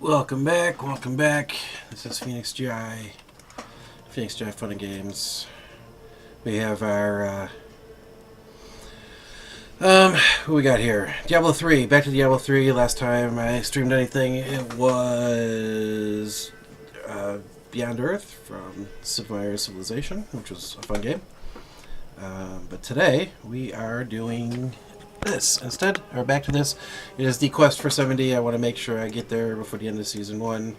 Welcome back, welcome back. This is Phoenix GI. Phoenix GI Fun and Games. We have our, who we got here? Diablo 3. Back to Diablo 3. Last time I streamed anything, it was Beyond Earth from Sid Meier's Civilization, which was a fun game. But today, we are doing this instead, or back to this. It is the quest for 70. I want to make sure I get there before the end of season 1.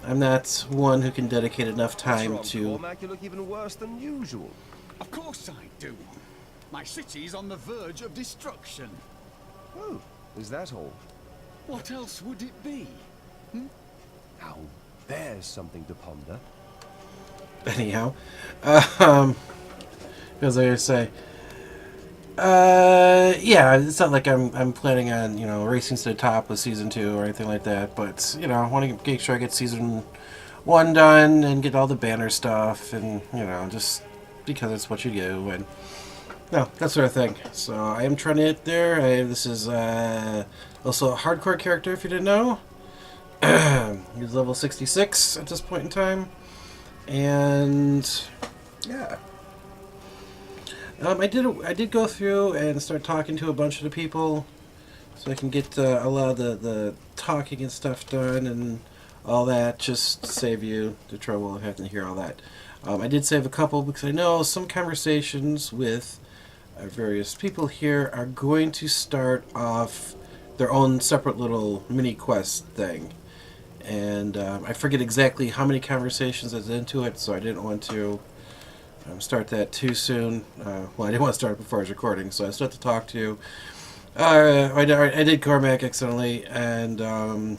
I'm not one who can dedicate enough time to... Cormac, you look even worse than usual. Of course I do. My city's on the verge of destruction. Oh, is that all? What else would it be? Now, there's something to ponder. Anyhow, as I say, yeah, it's not like I'm planning on, racing to the top with season 2 or anything like that, but, I want to make sure I get season 1 done and get all the banner stuff and, just because it's what you do and, that sort of thing. So I am trying to get there. This is, also a hardcore character, if you didn't know. He's level 66 at this point in time. And, yeah. I did go through and start talking to a bunch of the people, so I can get a lot of the talking and stuff done and all that, just to save you the trouble of having to hear all that. I did save a couple because I know some conversations with various people here are going to start off their own separate little mini quest thing. And I forget exactly how many conversations is into it, so I didn't want to start that too soon. Well, I didn't want to start it before I was recording, so I still have to talk to. I did Cormac accidentally, and I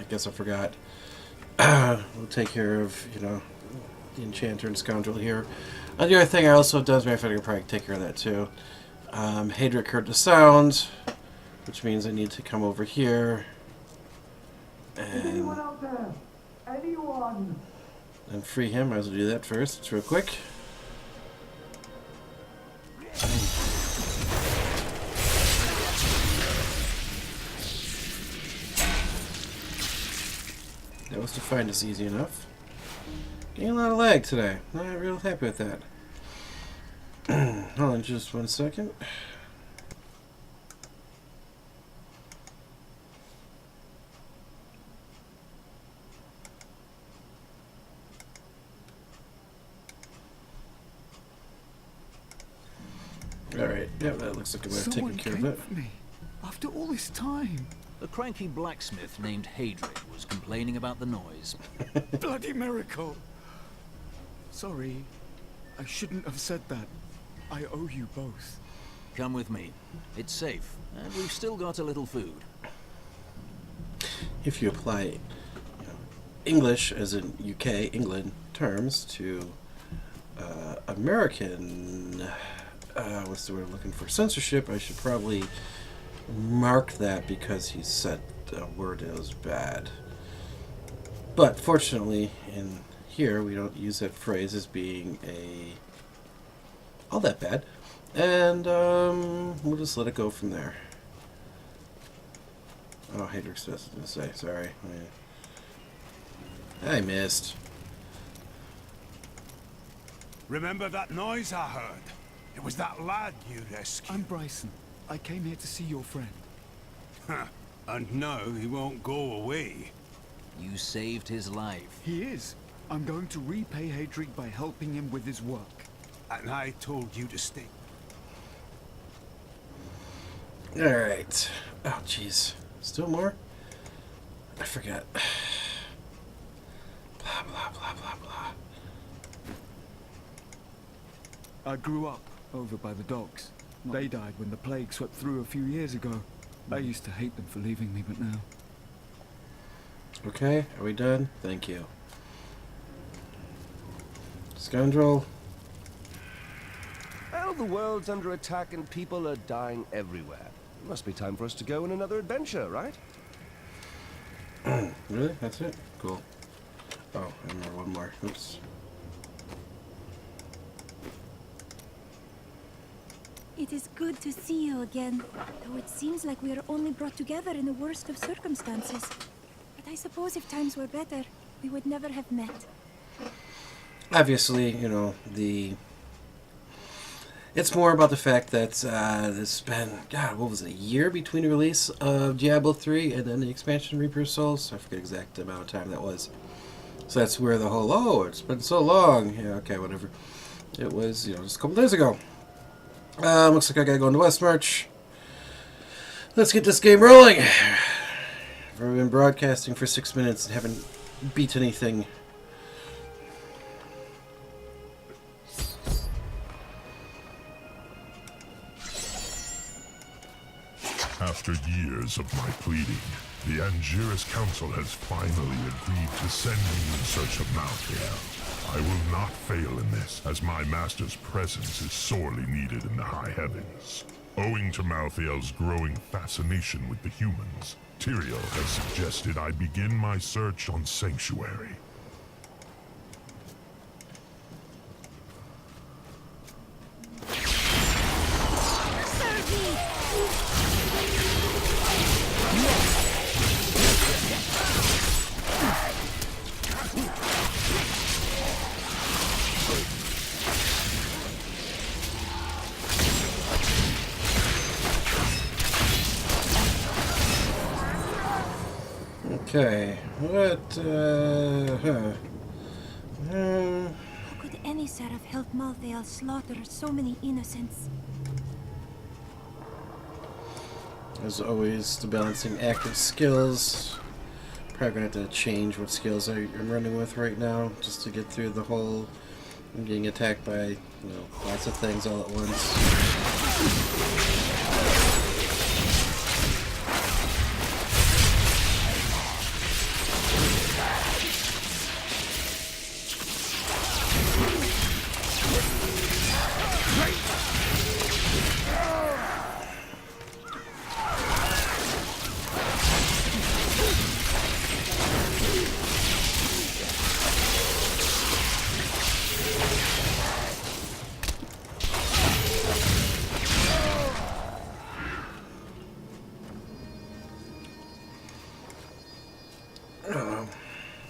guess I forgot. We'll take care of the Enchanter and Scoundrel here. The other thing I also does, I could probably take care of that too. Hadric heard the sound, which means I need to come over here. And anyone out there? Anyone? And free him. I will do that first. It's real quick. That was to find us easy enough. Getting a lot of lag today. Not real happy with that. Hold on just 1 second. Alright, yeah, that looks like a way of taking care of it. Me after all this time. A cranky blacksmith named Hadric was complaining about the noise. Bloody miracle. Sorry, I shouldn't have said that. I owe you both. Come with me. It's safe, and we've still got a little food. If you apply English, as in UK, England, terms to American... what's the word I'm looking for? Censorship. I should probably mark that because he said a word that was bad. But fortunately, in here, we don't use that phrase as being all that bad. And we'll just let it go from there. Oh, Hadric's just going to say, sorry. I missed. Remember that noise I heard? It was that lad you rescued. I'm Bryson. I came here to see your friend. And now he won't go away. You saved his life. He is. I'm going to repay Hadric by helping him with his work. And I told you to stay. Alright. Oh, jeez. Still more? I forgot. Blah, blah, blah, blah, blah. I grew up over by the docks. They died when the plague swept through a few years ago. I used to hate them for leaving me, but now... Okay, are we done? Thank you. Scoundrel. Well, the world's under attack and people are dying everywhere. It must be time for us to go on another adventure, right? Really? That's it? Cool. Oh, I remember one more. Oops. It is good to see you again, though it seems like we are only brought together in the worst of circumstances. I suppose if times were better, we would never have met. Obviously, you know, it's more about the fact that it's been, God, what was it, a year between the release of Diablo 3 and then the expansion Reaper's Souls? I forget the exact amount of time that was. So that's where the whole, oh, it's been so long. Yeah, okay, whatever. It was, you know, just a couple days ago. Looks like I gotta go into West March. Let's get this game rolling. We've been broadcasting for 6 minutes and haven't beat anything. After years of my pleading, the Angiris Council has finally agreed to send me in search of Malthael. I will not fail in this, as my master's presence is sorely needed in the high heavens. Owing to Malthael's growing fascination with the humans, Tyrael has suggested I begin my search on Sanctuary. Okay, what, How could any seraph help Malthael slaughter so many innocents? As always, the balancing active skills. Probably gonna have to change what skills I'm running with right now, just to get through the whole, I'm getting attacked by, you know, lots of things all at once.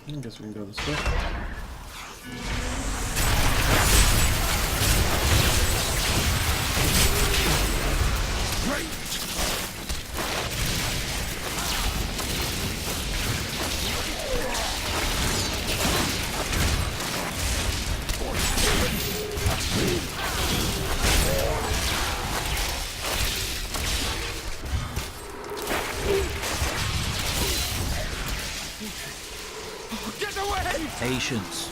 I guess we can go this way. Patience.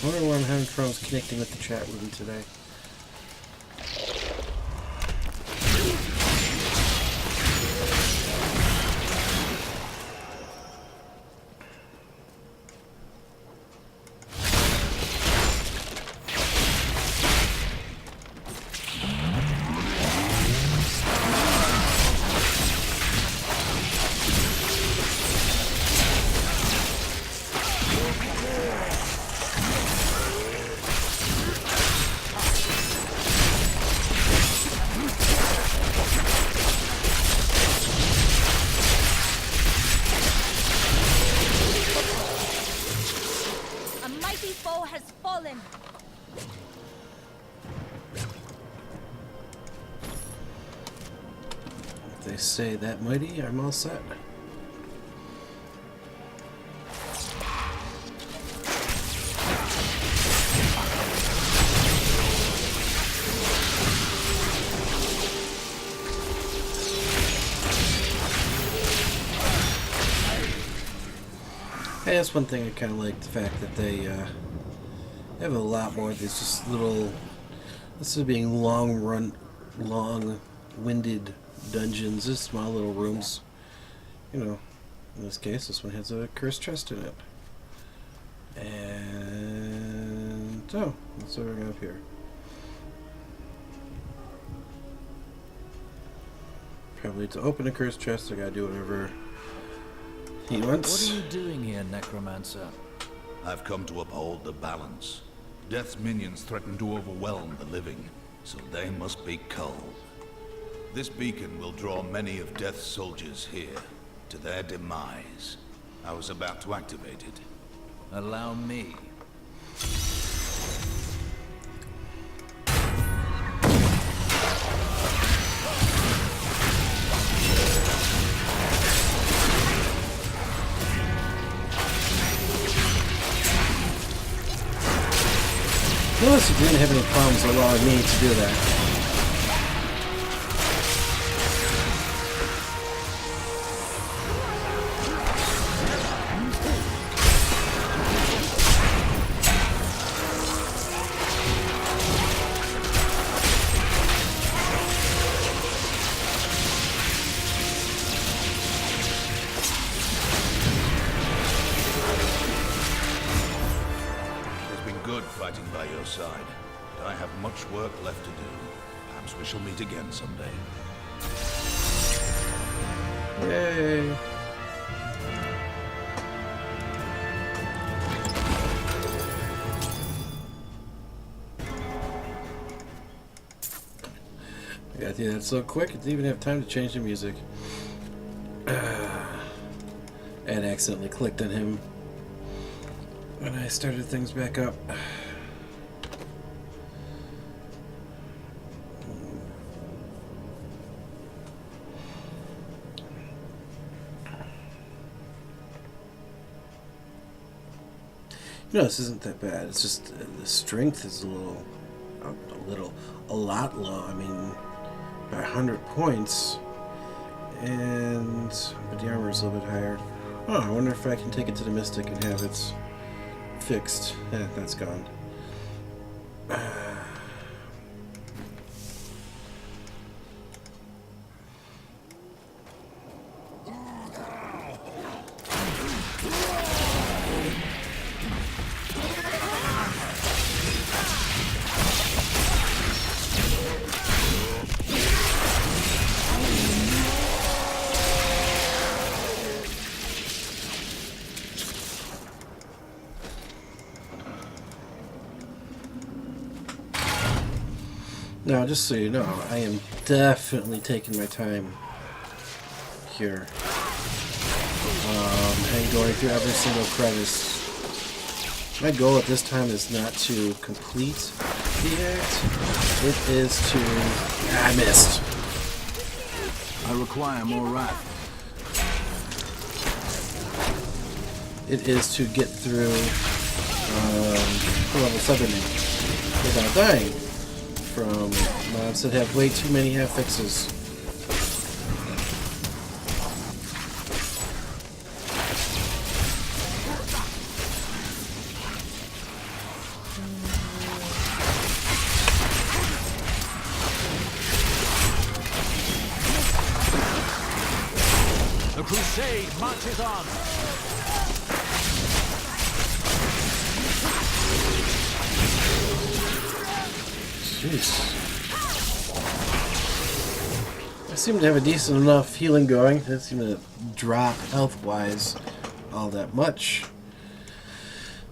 I wonder why I'm having troubles connecting with the chat room today. If they say that mighty, I'm all set. Hey, that's one thing I kind of like, the fact that they have a lot more of these just little This is being long-winded dungeons. Just small little rooms. You know, in this case, this one has a cursed chest in it. And oh, that's what we're going up here. Probably to open a cursed chest, I gotta do whatever he wants. What are you doing here, Necromancer? I've come to uphold the balance. Death's minions threaten to overwhelm the living, so they must be culled. This beacon will draw many of Death's soldiers here, to their demise. I was about to activate it. Allow me. Notice you didn't have any problems allowing me to do that. Fighting by your side, but I have much work left to do. Perhaps we shall meet again someday. Yay! I gotta do that so quick, I didn't even have time to change the music. And accidentally clicked on him when I started things back up. No, this isn't that bad. It's just the strength is a lot low. I mean, by 100 points, but the armor is a little bit higher. Oh, I wonder if I can take it to the Mystic and have it fixed. Yeah, that's gone. Now, just so you know, I am definitely taking my time here and going through every single crevice. My goal at this time is not to complete the act. It is to... I missed. I require more wrath. It is to get through level 7 without dying from mobs that have way too many half-fixes. The crusade marches on. Jeez. I seem to have a decent enough healing going. It doesn't seem to drop health-wise all that much.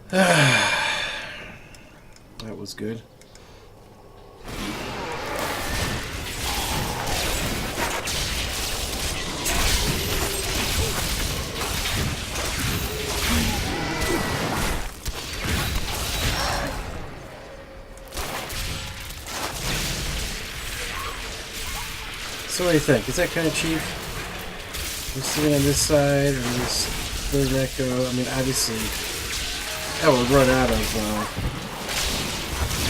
That was good. So what do you think? Is that kind of cheap? I'm sitting on this side and just letting that go. I mean, obviously, I will run out of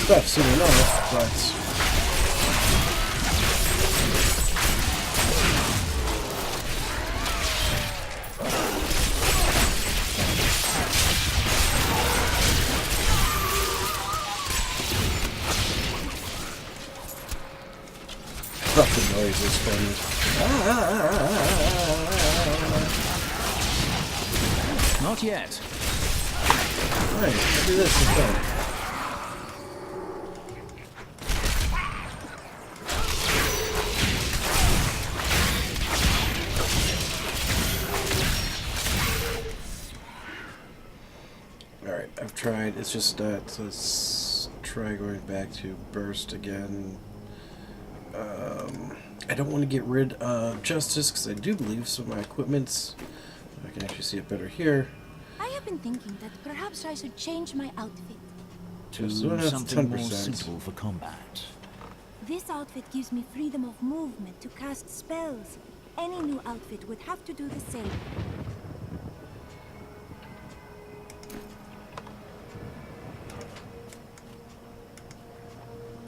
stuff soon enough, but... the noises from... Not yet. Alright, I'll do this instead. Alright, I've tried. It's just not. So let's try going back to burst again. I don't want to get rid of justice because I do believe some of my equipment's... I can actually see it better here. I have been thinking that perhaps I should change my outfit. To So that's something more 10%. suitable for combat. This outfit gives me freedom of movement to cast spells. Any new outfit would have to do the same.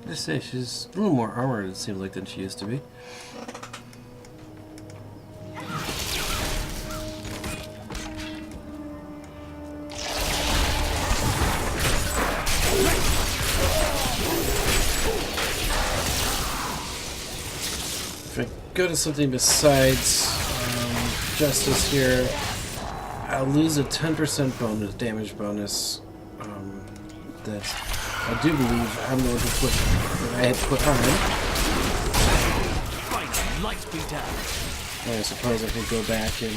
I say she's a little more armored, it seems like, than she used to be. If I go to something besides justice here, I'll lose a 10% bonus, damage bonus. That I do believe I'm going to put that I had put on. Lights be down. I suppose I could go back and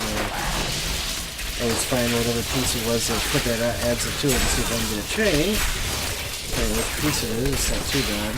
always find whatever piece it was that put that adds it to it and see if I can get a change. Okay, which piece it is, it's not too bad.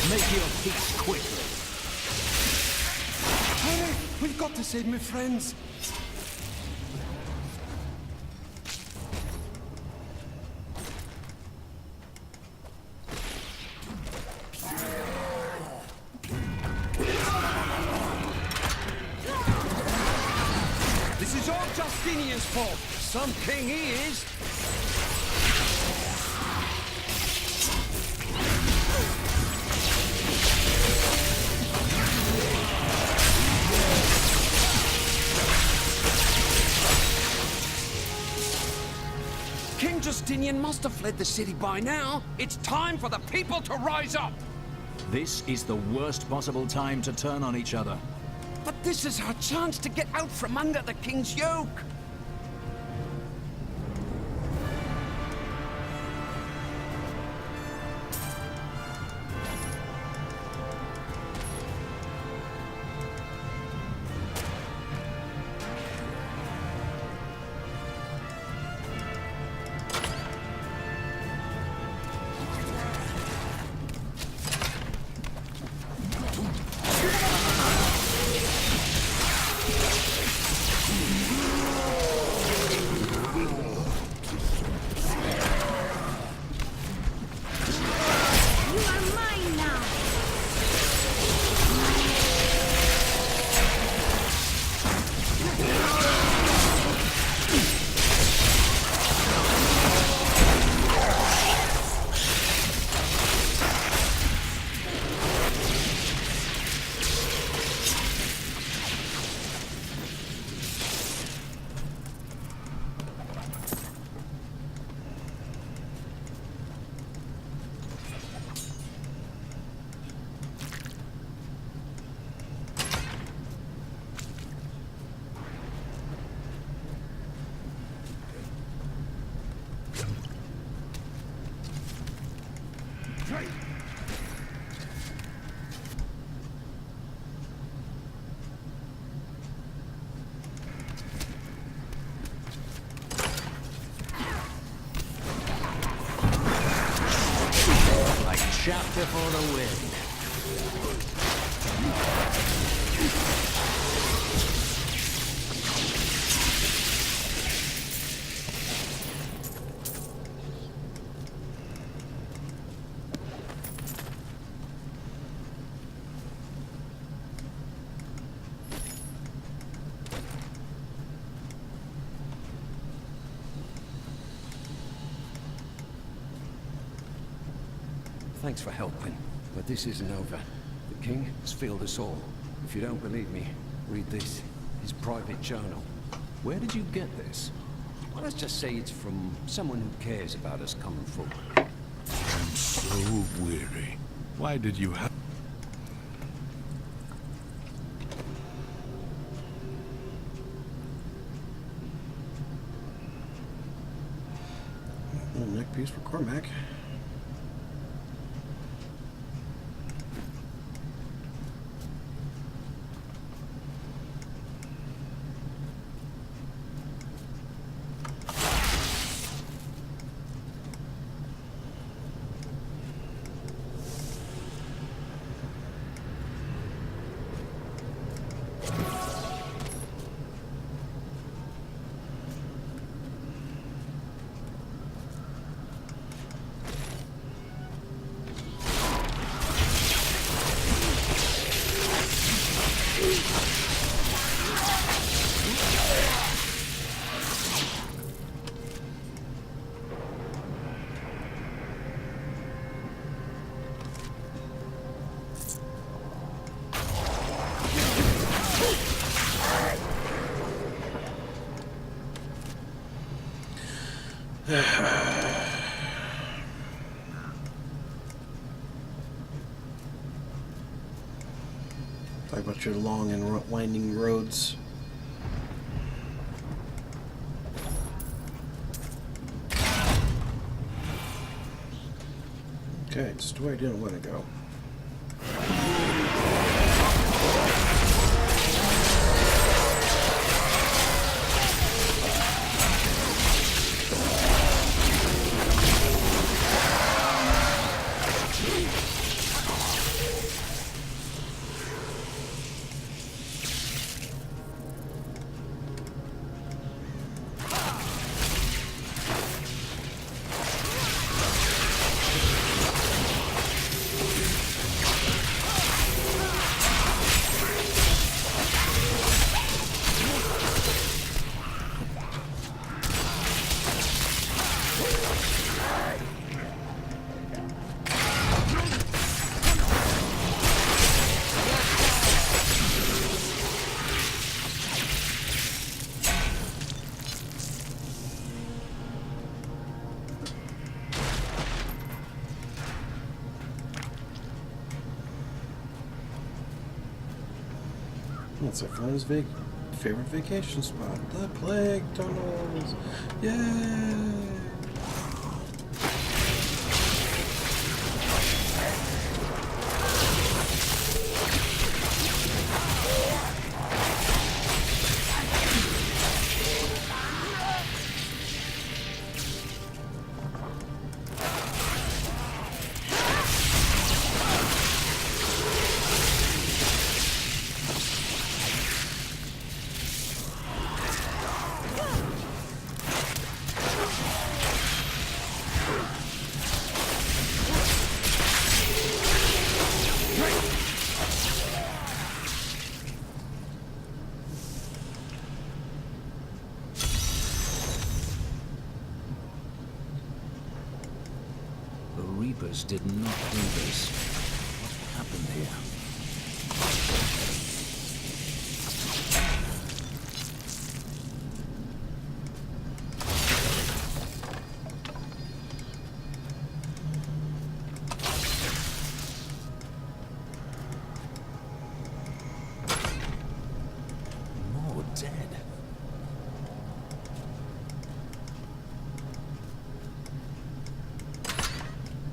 Make your peace quickly. Hurry! We've got to save my friends. This is all Justinian's fault. Some king he is. King Justinian must have fled the city by now. It's time for the people to rise up. This is the worst possible time to turn on each other. But this is our chance to get out from under the king's yoke. shout before the wind. Thanks for helping, but this isn't over. The king has failed us all. If you don't believe me, read this. His private journal. Where did you get this? Well, let's just say it's from someone who cares about us coming forward. I'm so weary. Why did you have... Little neck piece for Cormac. Talk about your long and winding roads. Okay, it's the way I didn't want to go. That's our friend's favorite vacation spot, the Plague Tunnels. Yay! The Reapers did not do this. What happened here? More dead.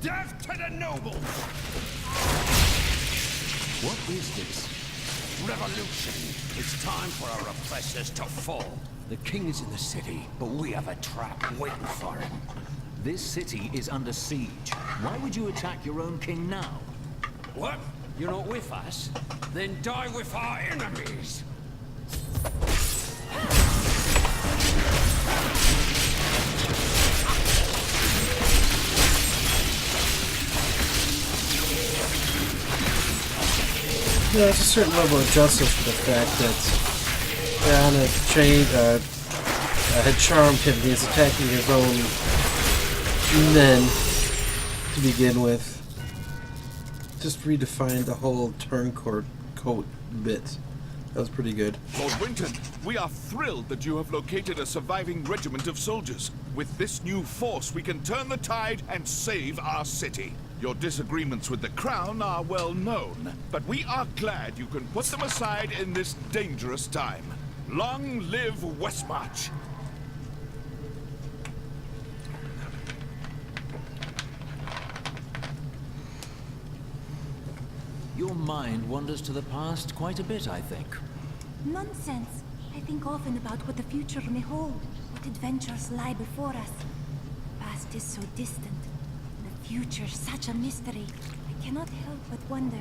Death to the nobles! What is this? Revolution! It's time for our oppressors to fall. The king is in the city, but we have a trap waiting for him. This city is under siege. Why would you attack your own king now? What? You're not with us? Then die with our enemies! Yeah, there's a certain level of justice for the fact that Diana had charmed him. He's attacking his own men to begin with. Just redefined the whole turncoat bit. That was pretty good. Lord Winton, we are thrilled that you have located a surviving regiment of soldiers. With this new force, we can turn the tide and save our city. Your disagreements with the Crown are well known, but we are glad you can put them aside in this dangerous time. Long live Westmarch! Your mind wanders to the past quite a bit, I think. Nonsense. I think often about what the future may hold, what adventures lie before us. The past is so distant, the future such a mystery. I cannot help but wonder.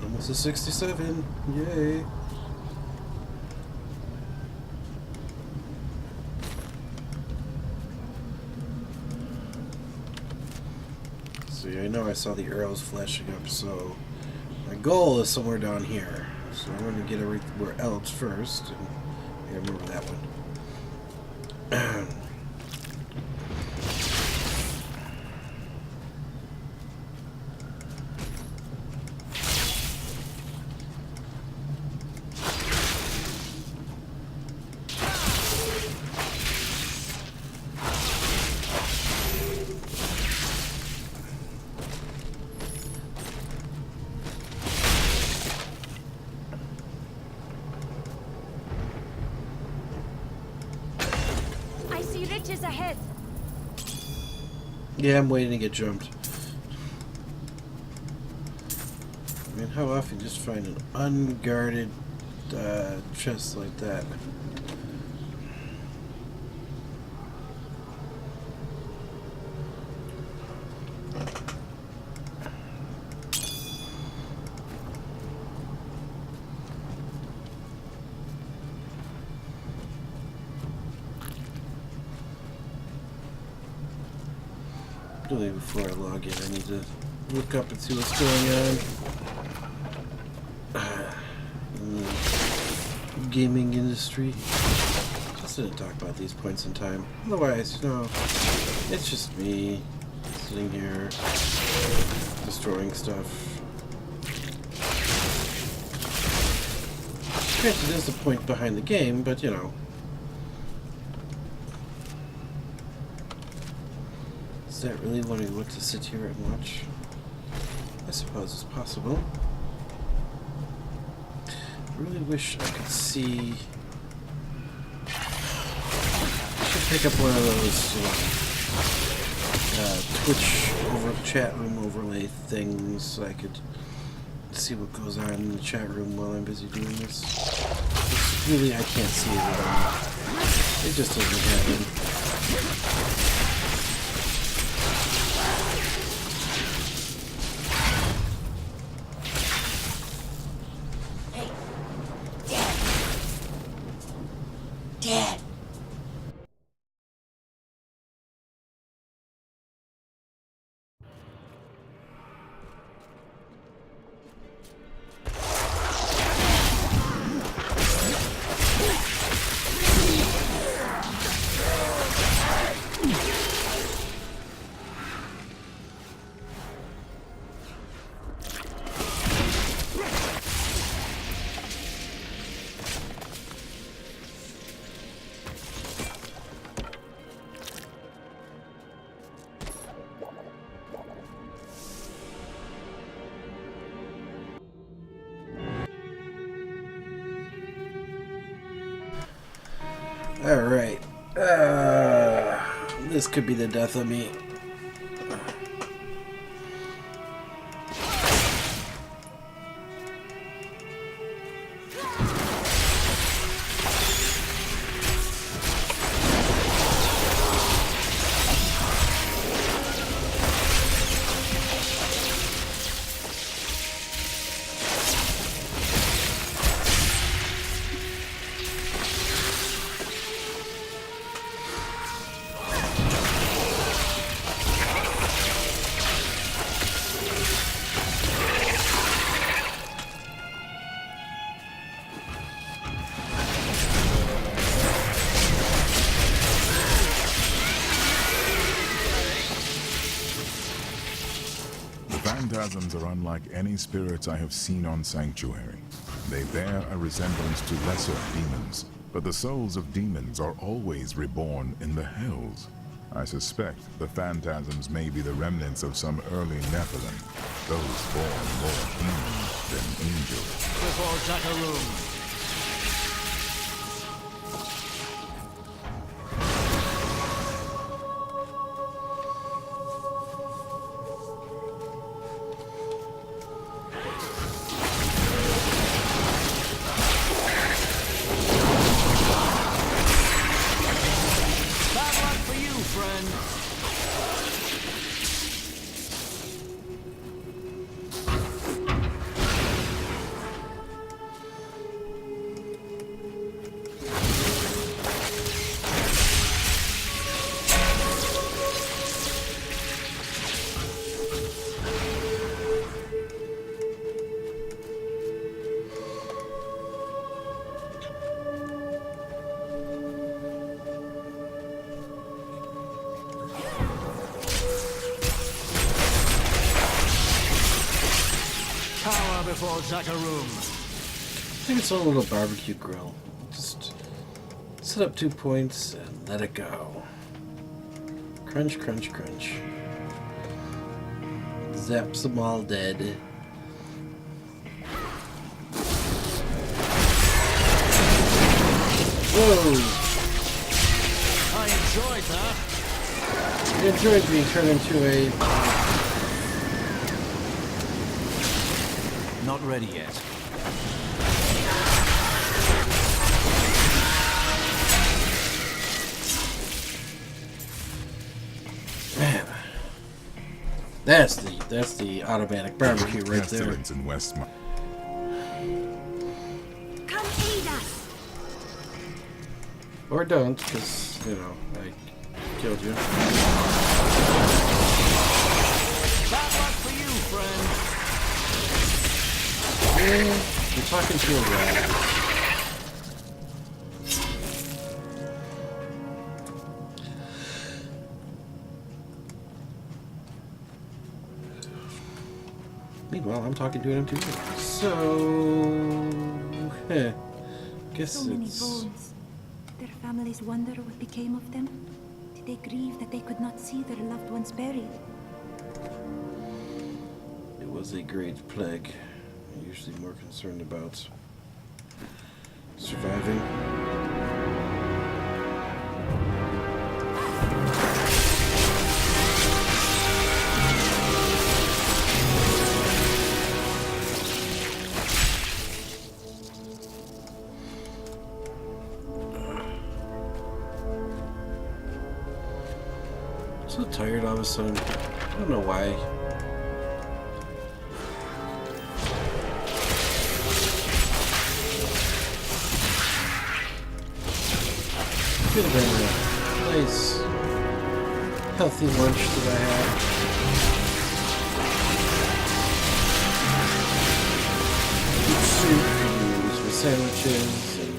Almost a 67. Yay. See, I know I saw the arrows flashing up, so my goal is somewhere down here. So I'm going to get everywhere else first. And I remember that one. Riches ahead. Yeah, I'm waiting to get jumped. I mean, how often you just find an unguarded chest like that? Really, before I log in, I need to look up and see what's going on in the gaming industry. Just didn't talk about these points in time. Otherwise, you know, it's just me sitting here destroying stuff. Granted, there's a point behind the game, but you know. Is that really what I want to sit here and watch? I suppose it's possible. I really wish I could see. I should pick up one of those Twitch chat room overlay things so I could see what goes on in the chat room while I'm busy doing this. It's really, I can't see it at all. It just doesn't happen. Alright. This could be the death of me. phantasms are unlike any spirits I have seen on Sanctuary. They bear a resemblance to lesser demons, but the souls of demons are always reborn in the hells. I suspect the phantasms may be the remnants of some early Nephilim, those born more human than angels. Before Zakarum. Before Zakarum. I think it's a little barbecue grill. Just set up 2 points and let it go. Crunch, crunch, crunch. Zaps them all dead. Whoa! I enjoyed that. I enjoyed being turned into a... Not ready yet. Man, that's the automatic barbecue right there. In Westmont. Come aid us. Or don't, because you know I killed you. Bad luck for you, friend. You're talking to a rat. Meanwhile, I'm talking to an empty room. So, guess So many it's... bones. Their families wonder what became of them. Did they grieve that they could not see their loved ones buried? It was a great plague. I'm usually more concerned about surviving. So tired all of a sudden. I don't know why. Could have been a nice, healthy lunch that I had. Good soup, use for sandwiches, and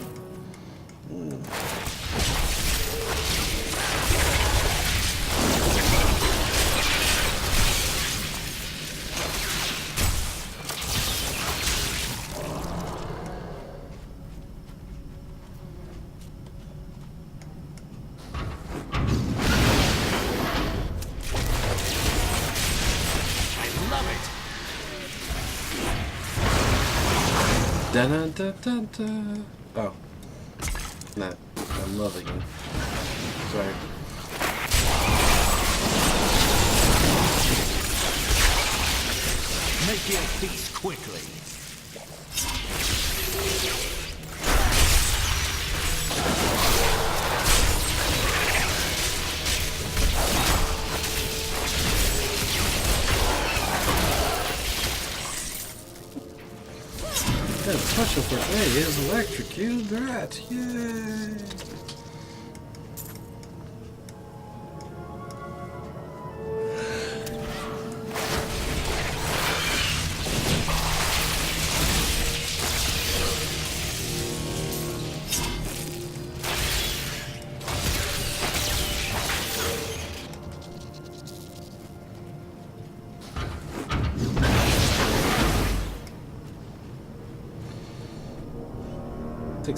dun dun dun dun. Oh, not. I'm loving it. Sorry. Make your peace quickly. Got a special for today is electrocuted rat. Yay!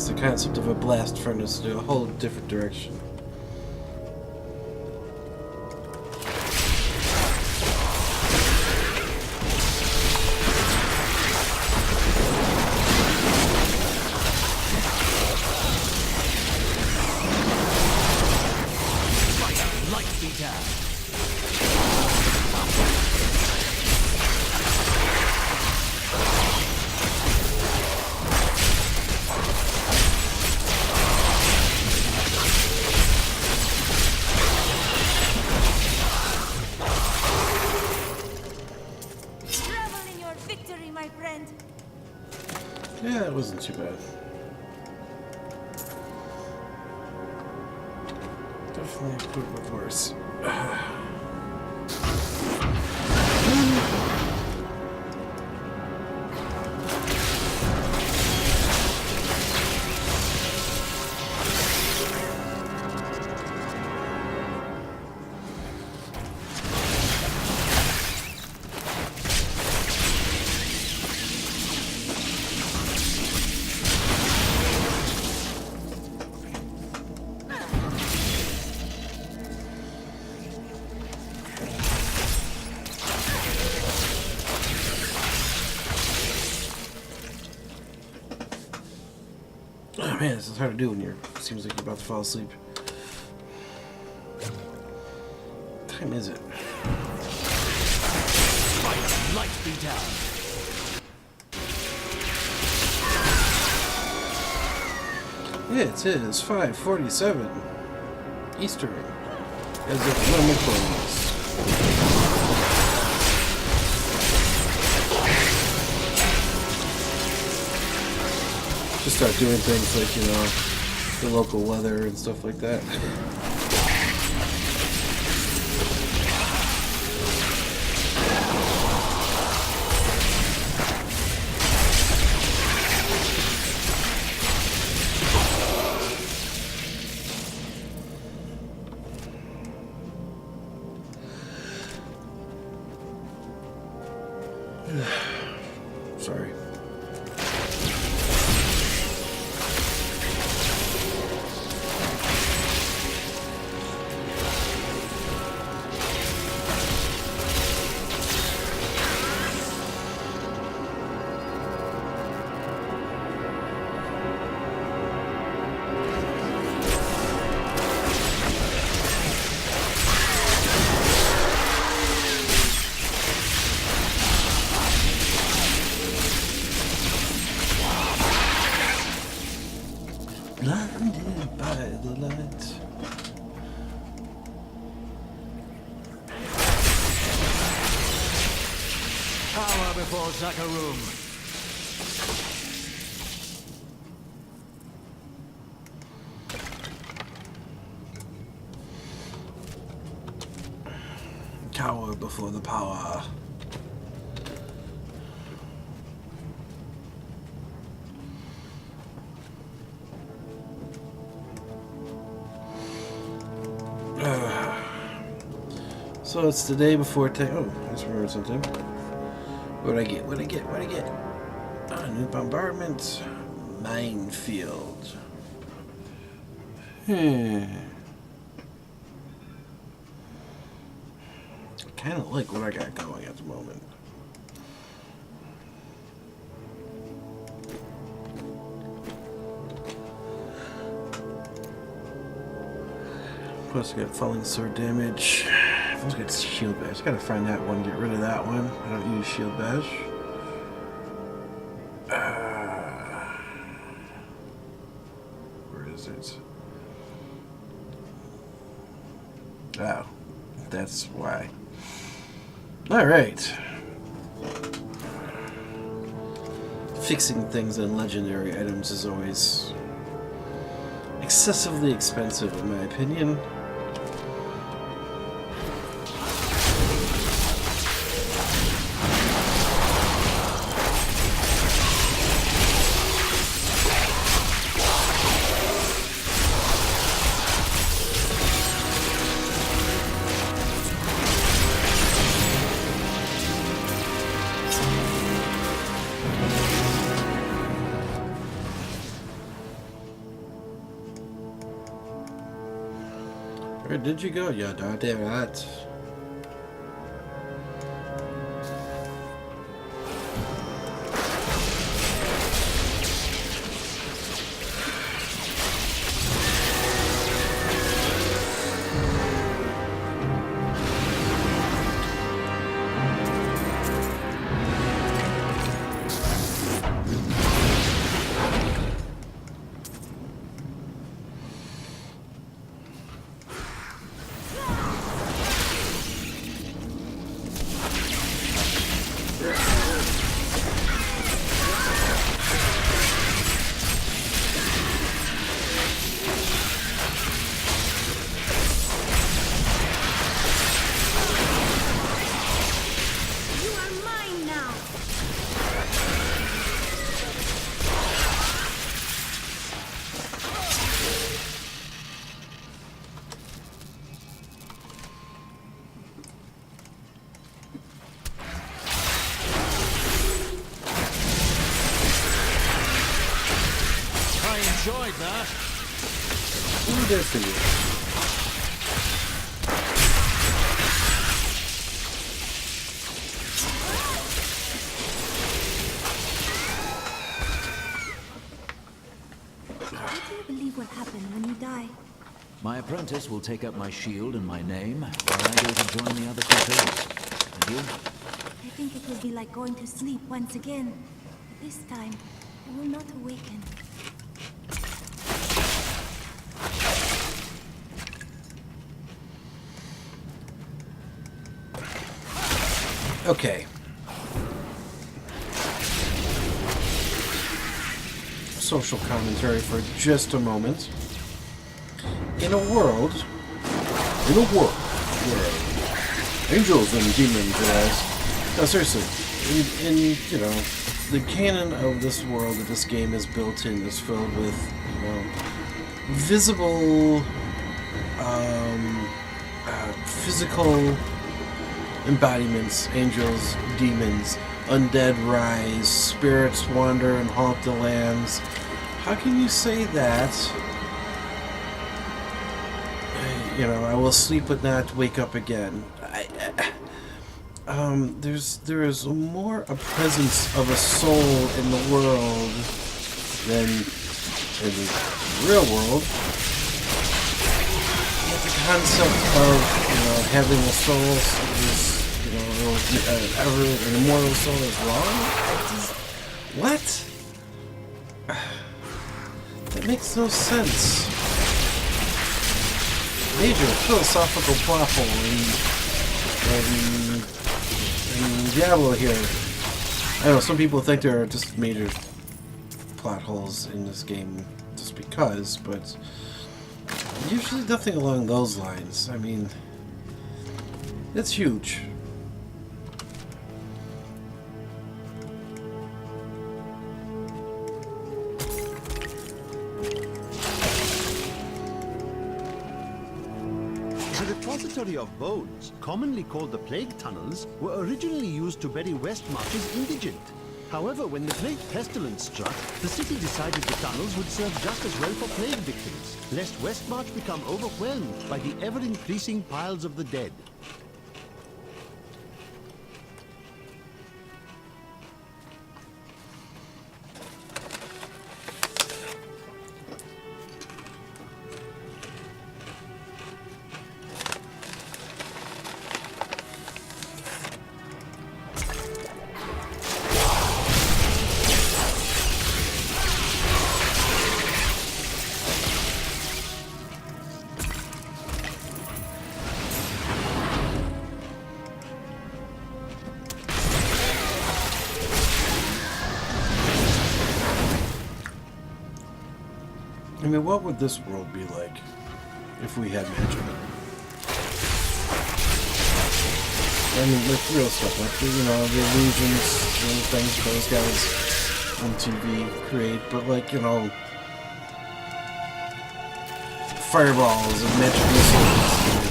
takes the concept of a blast furnace to a whole different direction. Yeah, it wasn't too bad. Definitely could have been worse. Oh man, this is hard to do when seems like you're about to fall asleep. What time is it? Fight, light be down. It is 5:47 Eastern. As if normal close. Just start doing things like, you know, the local weather and stuff like that. Sorry. Blinded by the light. Power before Zakarum. Cower before the power. So it's the day before oh, I just remembered something. What'd I get? What'd I get? What'd I get? Oh, new bombardment. Minefield. Kind of like what I got going at the moment. Plus I got falling sword damage. I've also got shield bash. I gotta find that one, get rid of that one. I don't use shield bash. Where is it? Oh, that's why. Alright. Fixing things on legendary items is always excessively expensive in my opinion. Where did you go? Yeah, damn that. Enjoyed that. Who did for you? What do you believe will happen when you die? My apprentice will take up my shield and my name, while I go to join the other Crusaders. And you? I think it will be like going to sleep once again. But this time, I will not awaken. Okay. Social commentary for just a moment. In a world where angels and demons arise. No, seriously, in you know, the canon of this world that this game is built in is filled with, you know, visible, physical embodiments, angels, demons, undead rise, spirits wander and haunt the lands. How can you say that? You know, I will sleep but not wake up again. There is more a presence of a soul in the world than in the real world. The concept of, you know, having a soul is, you know, ever an immortal soul is wrong. What? That makes no sense. Major philosophical plot hole in Diablo here. I don't know, some people think there are just major plot holes in this game just because, but usually nothing along those lines. I mean, it's huge. The repository of bones, commonly called the plague tunnels, were originally used to bury Westmarch's indigent. However, when the plague pestilence struck, the city decided the tunnels would serve just as well for plague victims, lest Westmarch become overwhelmed by the ever-increasing piles of the dead. I mean, what would this world be like if we had magic? I mean, like real stuff, like, you know, the illusions and things those guys on TV create, but like, you know, fireballs and magic missiles and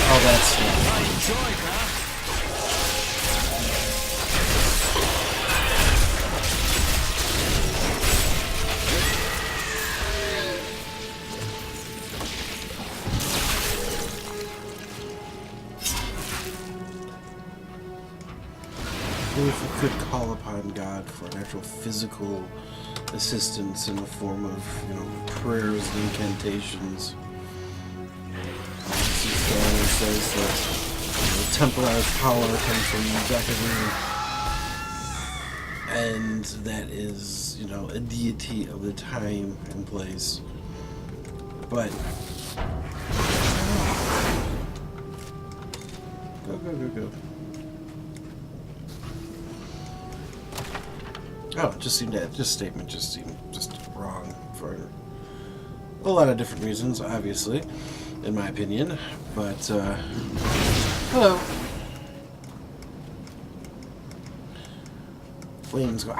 all that stuff. I enjoyed that. could call upon God for an actual physical assistance in the form of, you know, prayers and incantations. It says that, you know, Templar's power comes from Dacaru, and that is, you know, a deity of the time and place. But go. Oh, it just seemed that this statement just seemed just wrong for a lot of different reasons, obviously, in my opinion. But hello. Flames go.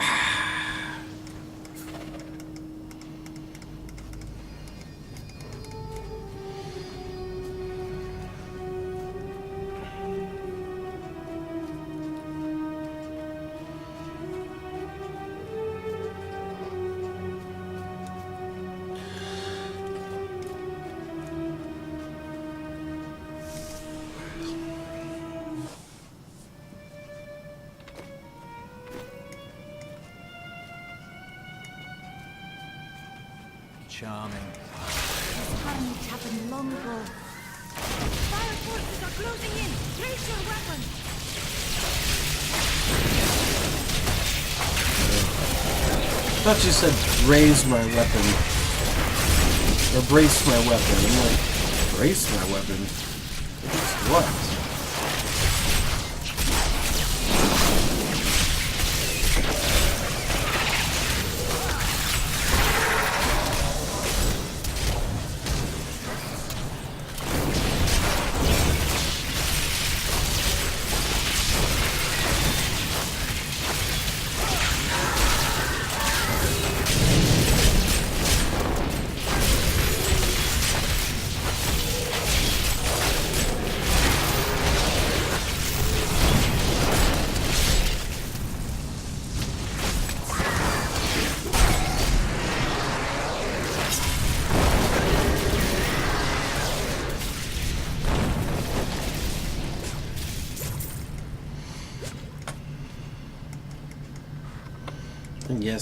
Charming. This carnage happened long ago. Fire forces are closing in! Raise your weapon! I thought you said raise my weapon. Or brace my weapon. I'm like, brace my weapon? What?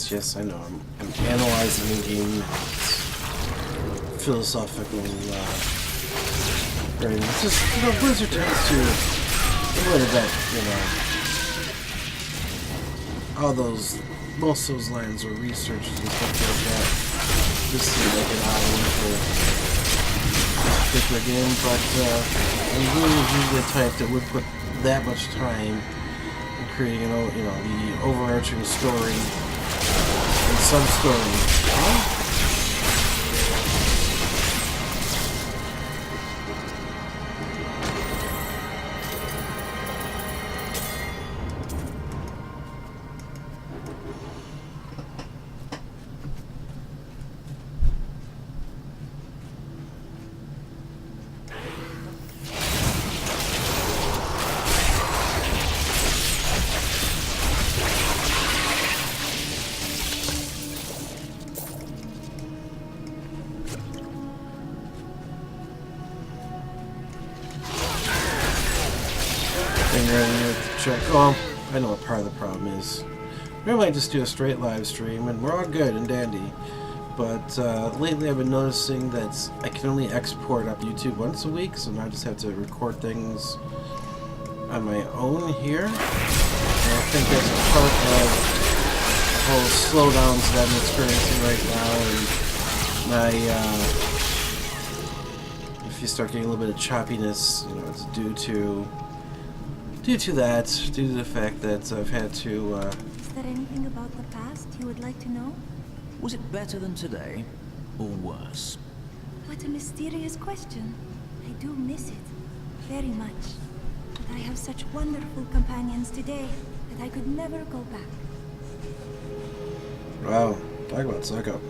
Yes, I know. I'm analyzing the game. It's philosophical. Right? It's just, you know, Blizzard tends to a little bit, you know, all those, most of those lines are researches and stuff like that. Just to make it out for this particular game, but I'm really usually the type that would put that much time in creating, you know, the overarching story. In some story. Huh? Check. Oh, I know what part of the problem is. We might just do a straight live stream and we're all good and dandy. But lately I've been noticing that I can only export up YouTube once a week, so now I just have to record things on my own here. And I think that's part of the whole slowdowns that I'm experiencing right now. And my, if you start getting a little bit of choppiness, you know, it's due to that, due to the fact that I've had to, Is there anything about the past you would like to know? Was it better than today, or worse? What a mysterious question. I do miss it, very much. But I have such wonderful companions today that I could never go back. Wow, talk about suck up.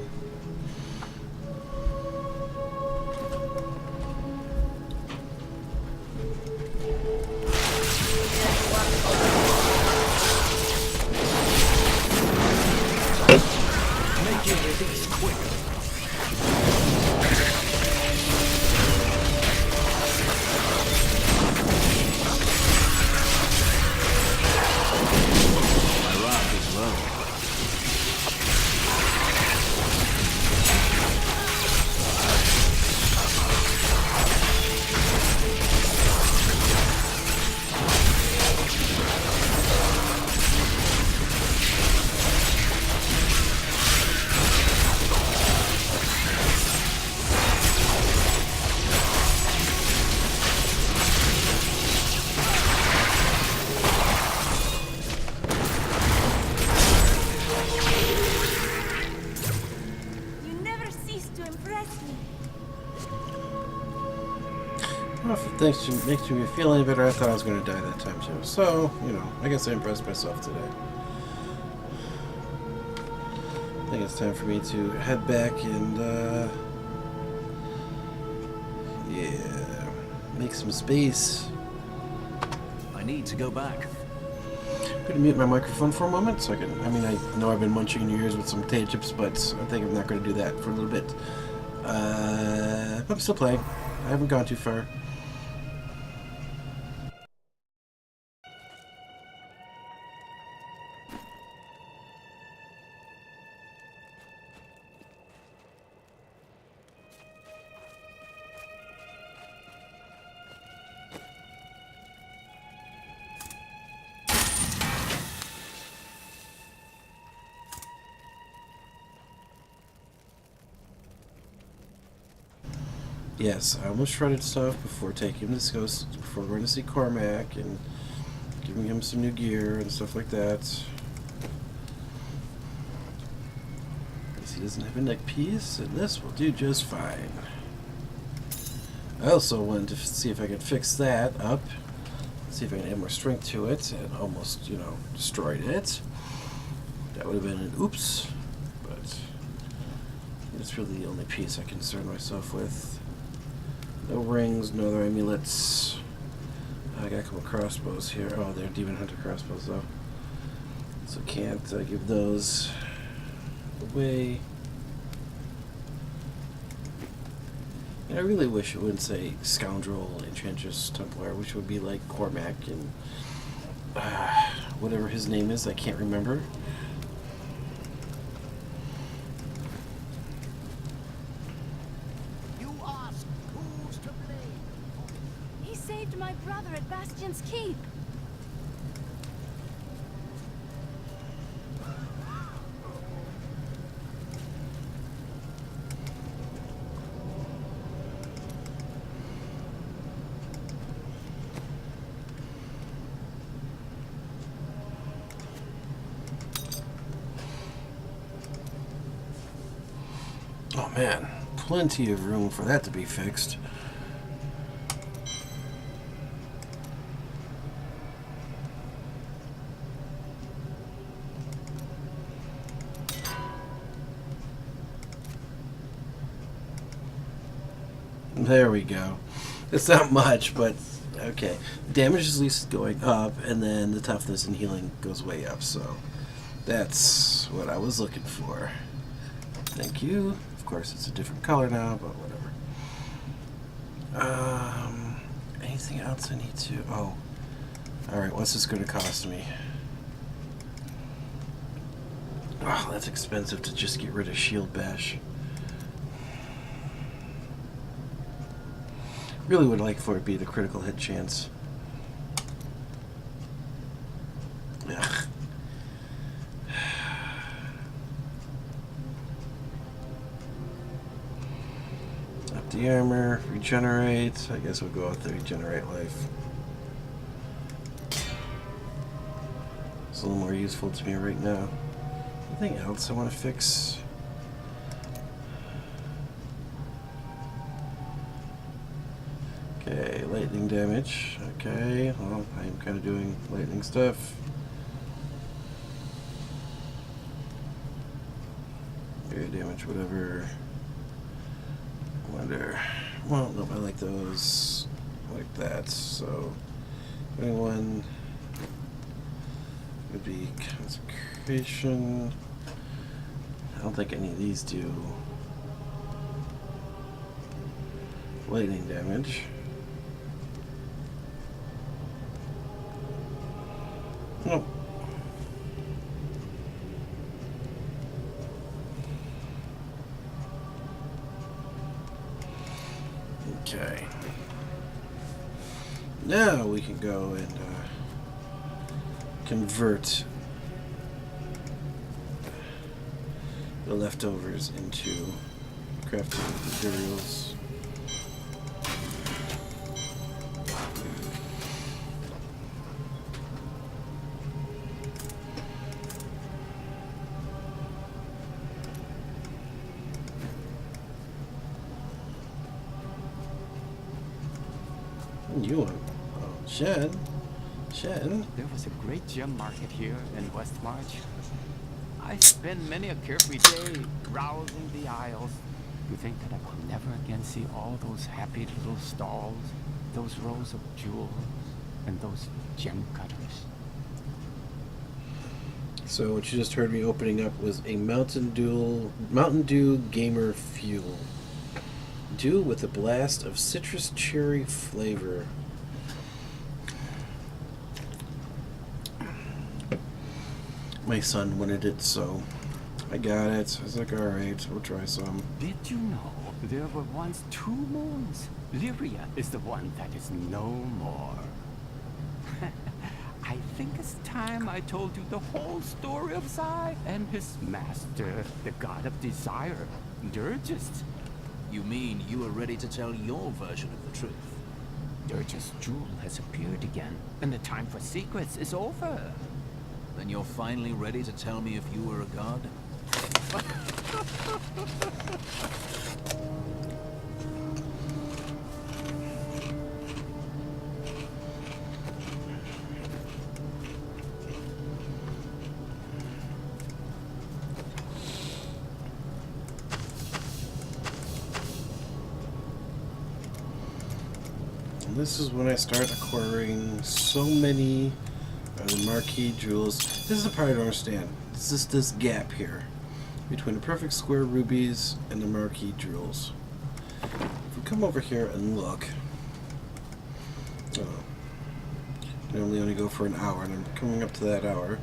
Well, if it makes me feel any better, I thought I was going to die that time too. So, you know, I guess I impressed myself today. I think it's time for me to head back and, yeah, make some space. I need to go back. I'm going to mute my microphone for a moment so I can, I know I've been munching in your ears with some potato chips, but I think I'm not going to do that for a little bit. I'm still playing. I haven't gone too far. Yes, I almost shredded stuff before taking this ghost, before going to see Cormac and giving him some new gear and stuff like that. Because he doesn't have a neck piece, and this will do just fine. I also wanted to see if I could fix that up, see if I can add more strength to it, and almost, you know, destroyed it. That would have been an oops, but it's really the only piece I concern myself with. No rings, no other amulets. I got a couple crossbows here. Oh, they're Demon Hunter crossbows, though. So can't give those away. And I really wish it wouldn't say Scoundrel, Enchantress, Templar. I wish it would be like Cormac and whatever his name is. I can't remember. My brother at Bastion's Keep. Oh man, plenty of room for that to be fixed. There we go. It's not much, but okay. Damage is at least going up, and then the toughness and healing goes way up, so that's what I was looking for. Thank you. Of course, it's a different color now, but whatever. Anything else I need to... Oh. Alright, what's this going to cost me? Oh, that's expensive to just get rid of Shield Bash. Really would like for it to be the critical hit chance. Ugh. Up the armor, regenerate. I guess we'll go with the regenerate life. It's a little more useful to me right now. Anything else I want to fix? Okay, lightning damage. Okay, well, I'm kind of doing lightning stuff. Area damage, whatever. Wonder. Well, no, I like those like that. So, 21 would be consecration. I don't think any of these do lightning damage. Nope. Okay. Now we can go and convert the leftovers into crafting materials. You want? Oh, Shen. There was a great gem market here in Westmarch. I spend many a carefree day browsing the aisles. To think that I will never again see all those happy little stalls, those rows of jewels, and those gem cutters. So what you just heard me opening up was a Mountain Dew Gamer Fuel. Dew with a blast of citrus cherry flavor. My son wanted it, so I got it. I was like, alright, we'll try some. Did you know there were once 2 moons? Lyria is the one that is no more. I think it's time I told you the whole story of Zai and his master, the god of desire, Durgist. You mean you are ready to tell your version of the truth? Durgist's jewel has appeared again, and the time for secrets is over. Then you're finally ready to tell me if you were a god? This is when I start acquiring so many of the marquee jewels. This is the part I don't understand. It's just this gap here between the perfect square rubies and the marquee jewels. If we come over here and look, I normally only go for an hour, and I'm coming up to that hour.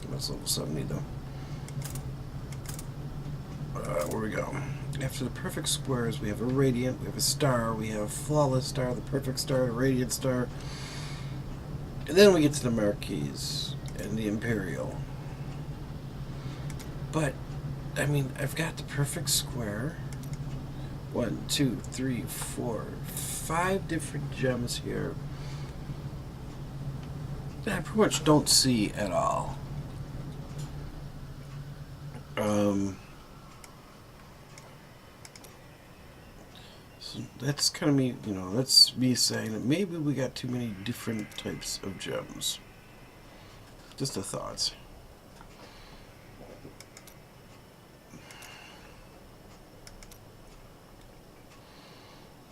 That's level 70 though. Where we go? After the perfect squares, we have a radiant, we have a star, we have flawless star, the perfect star, the radiant star, and then we get to the marquees and the imperial. But I mean, I've got the perfect square. 1, 2, 3, 4, 5 different gems here that I pretty much don't see at all. So that's kind of me, that's me saying that maybe we got too many different types of gems. Just a thought.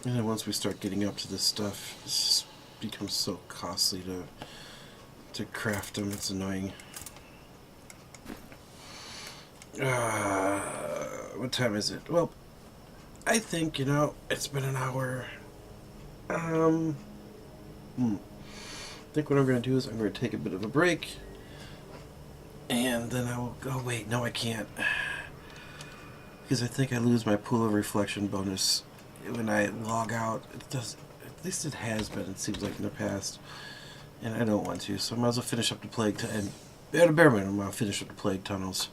And then once we start getting up to this stuff, it just becomes so costly to craft them. It's annoying. What time is it? Well, I think, it's been an hour. I think what I'm going to do is I'm going to take a bit of a break. And then I will go, wait, no I can't. Because I think I lose my pool of reflection bonus when I log out. It does, at least it has been, it seems like, in the past. And I don't want to, so I might as well finish up the plague, and at a bare minimum, I'll finish up the plague tunnels.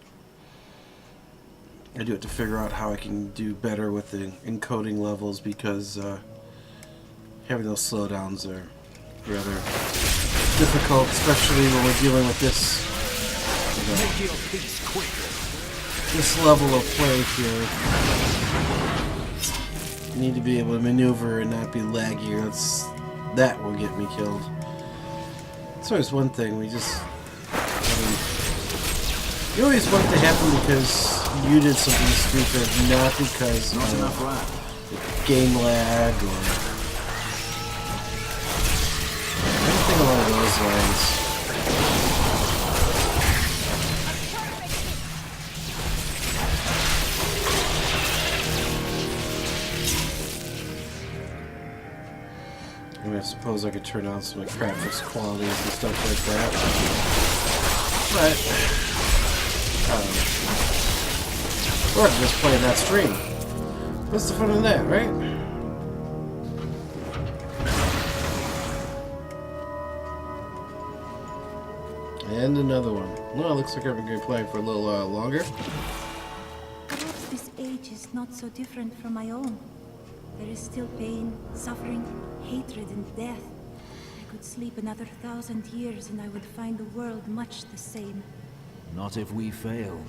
I do have to figure out how I can do better with the encoding levels, because having those slowdowns are rather difficult, especially when we're dealing with this this level of play here. You need to be able to maneuver and not be laggy, or that will get me killed. It's always one thing, you always want it to happen because you did something stupid, not because of game lag or anything along those lines. I mean, I suppose I could turn on some graphics qualities and stuff like that, but or just playing that stream. What's the fun in that, right? And another one. Well, looks like I'm going to be playing for a little longer. Perhaps this age is not so different from my own. There is still pain, suffering, hatred, and death. I could sleep another 1,000 years and I would find the world much the same. Not if we fail.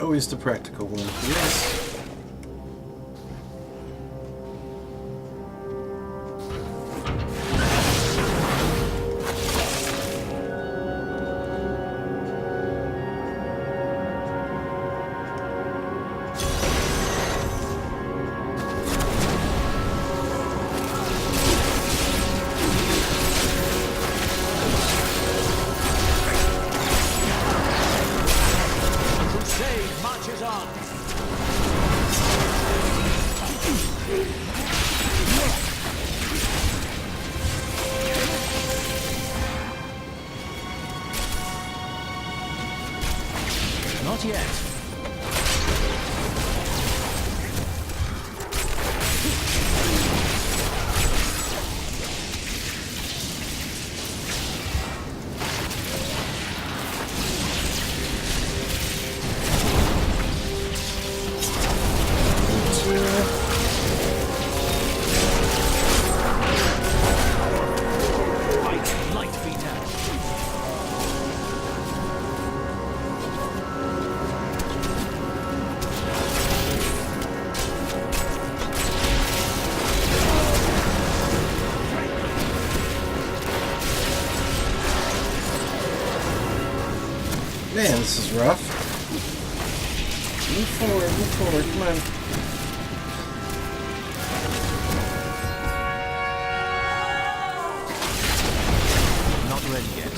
Always the practical one. Yes. Not yet. Man, this is rough. Move forward, come on. Not ready yet.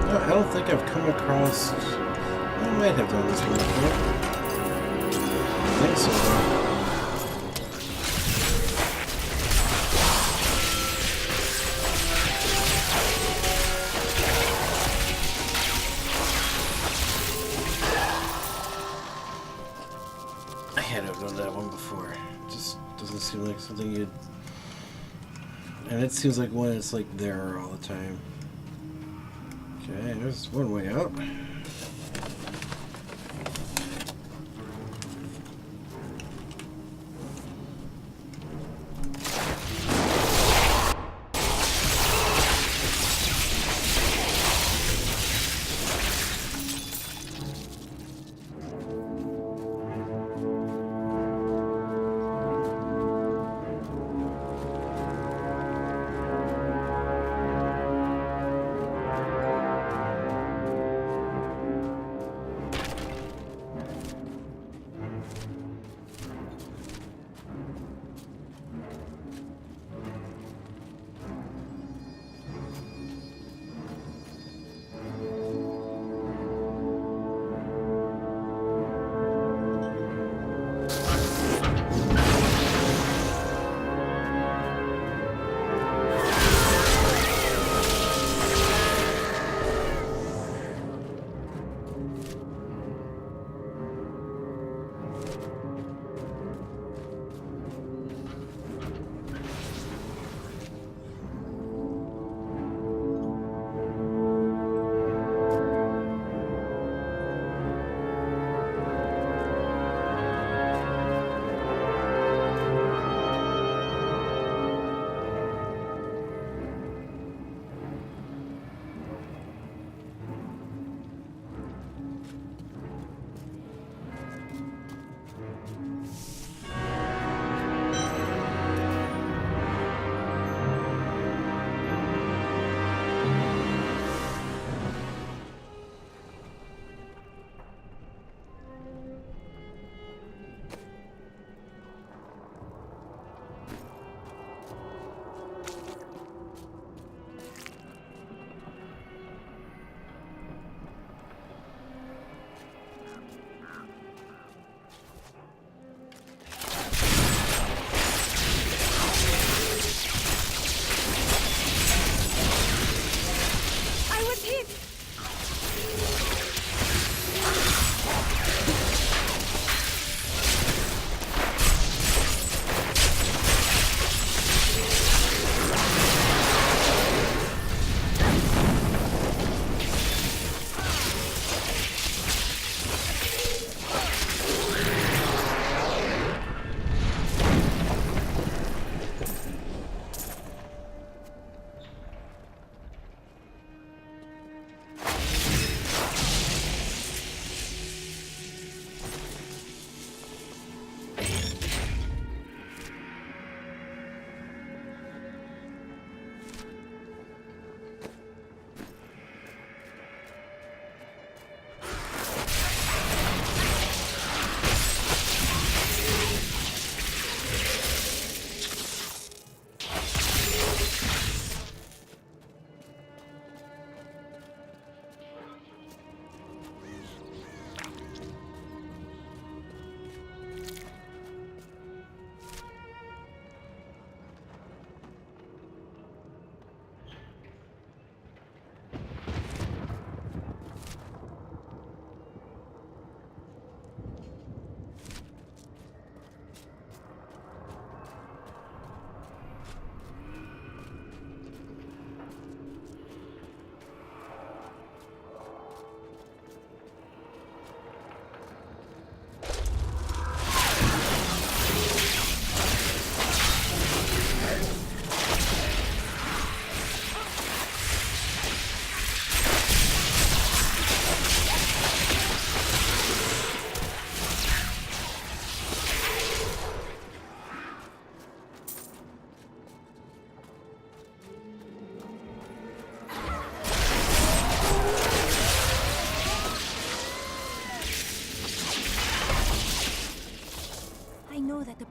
No, I don't think I've come across... I might have done this one before. I think so, though. I had to have done that one before. It just doesn't seem like something you'd... And it seems like one that's like there all the time. Okay, there's one way up.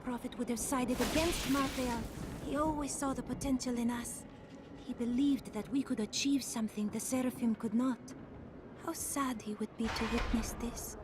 Prophet would have sided against Marthael. He always saw the potential in us. He believed that we could achieve something the Seraphim could not. How sad he would be to witness this.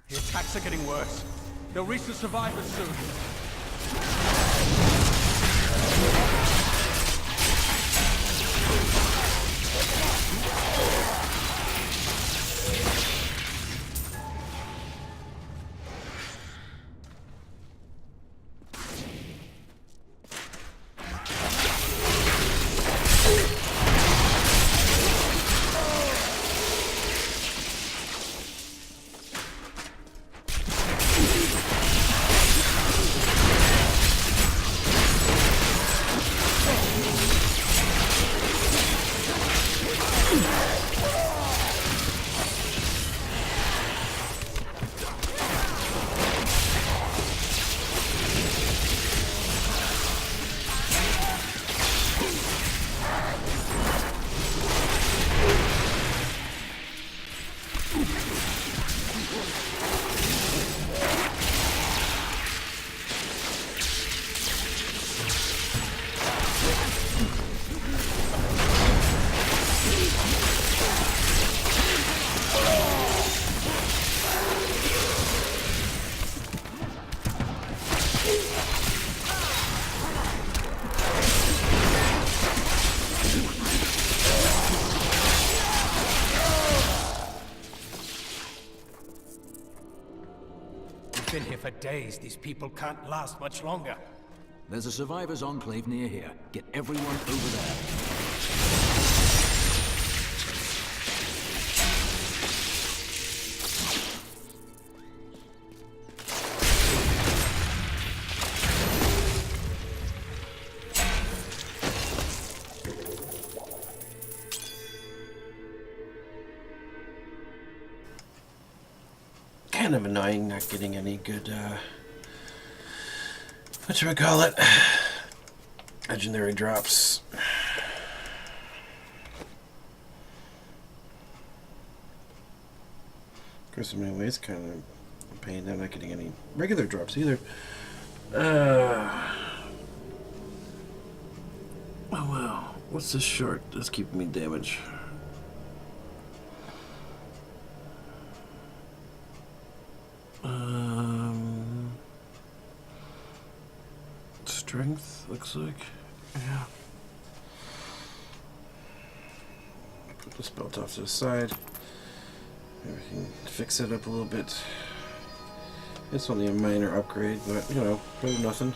The attacks are getting worse. They'll reach the survivors soon. Been here for days. These people can't last much longer. There's a survivors' enclave near here. Get everyone over there. Kind of annoying not getting any good, whatchamacallit, legendary drops. Of course, in many ways, kind of a pain. I'm not getting any regular drops either. Oh wow, what's this short that's keeping me damaged? Strength, looks like. Yeah. Put this belt off to the side. Maybe we can fix it up a little bit. It's only a minor upgrade, but, you know, better than nothing.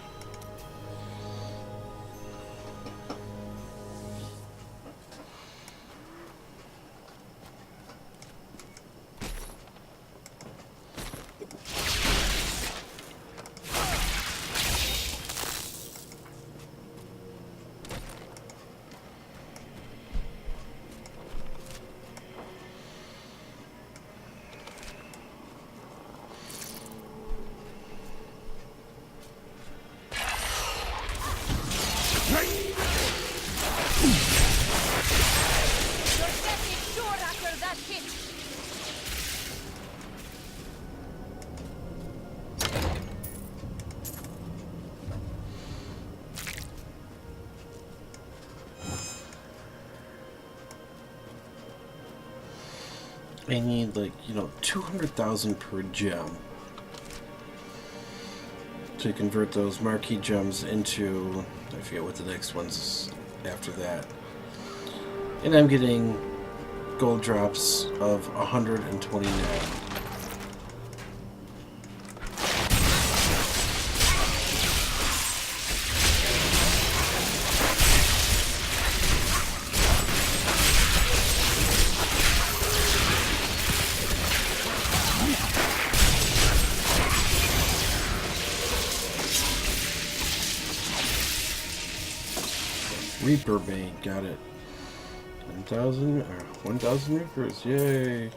I need, like, you know, 200,000 per gem to convert those marquee gems into, I forget what the next one's after that. And I'm getting gold drops of 129. Reaper Bane, got it. 10,000 or 1,000 Reapers, yay!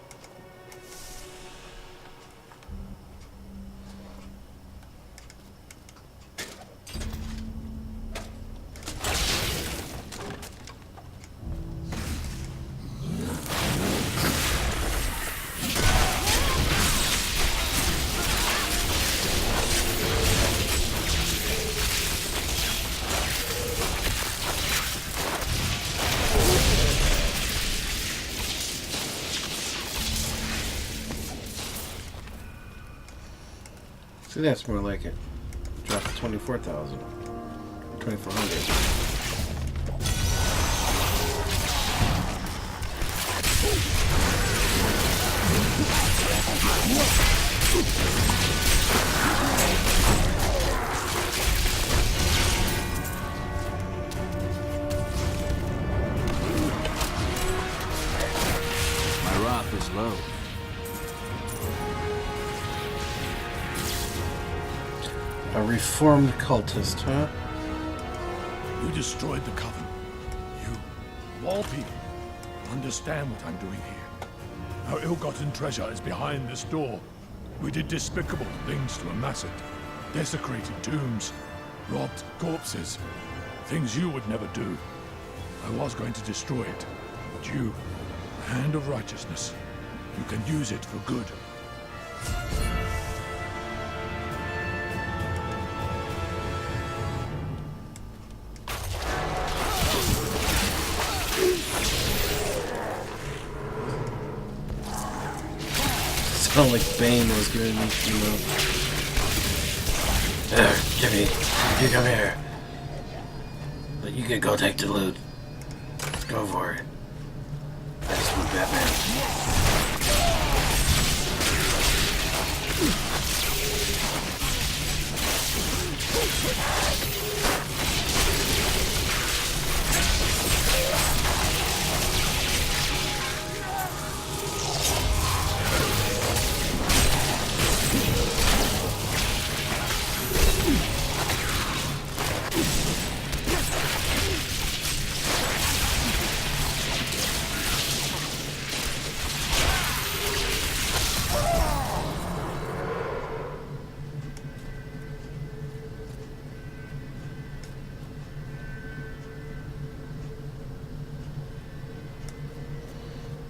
See, that's more like it. Drop to 24,000. 2,400. My wrath is low. A reformed cultist, huh? You destroyed the Coven. You, of all people, understand what I'm doing here. Our ill-gotten treasure is behind this door. We did despicable things to amass it. Desecrated tombs, robbed corpses. Things you would never do. I was going to destroy it, but you, the hand of righteousness, you can use it for good. Sound like Bane was giving me chemo. There, Jimmy, you come here. But you can go take the loot. Go for it. I just want Batman.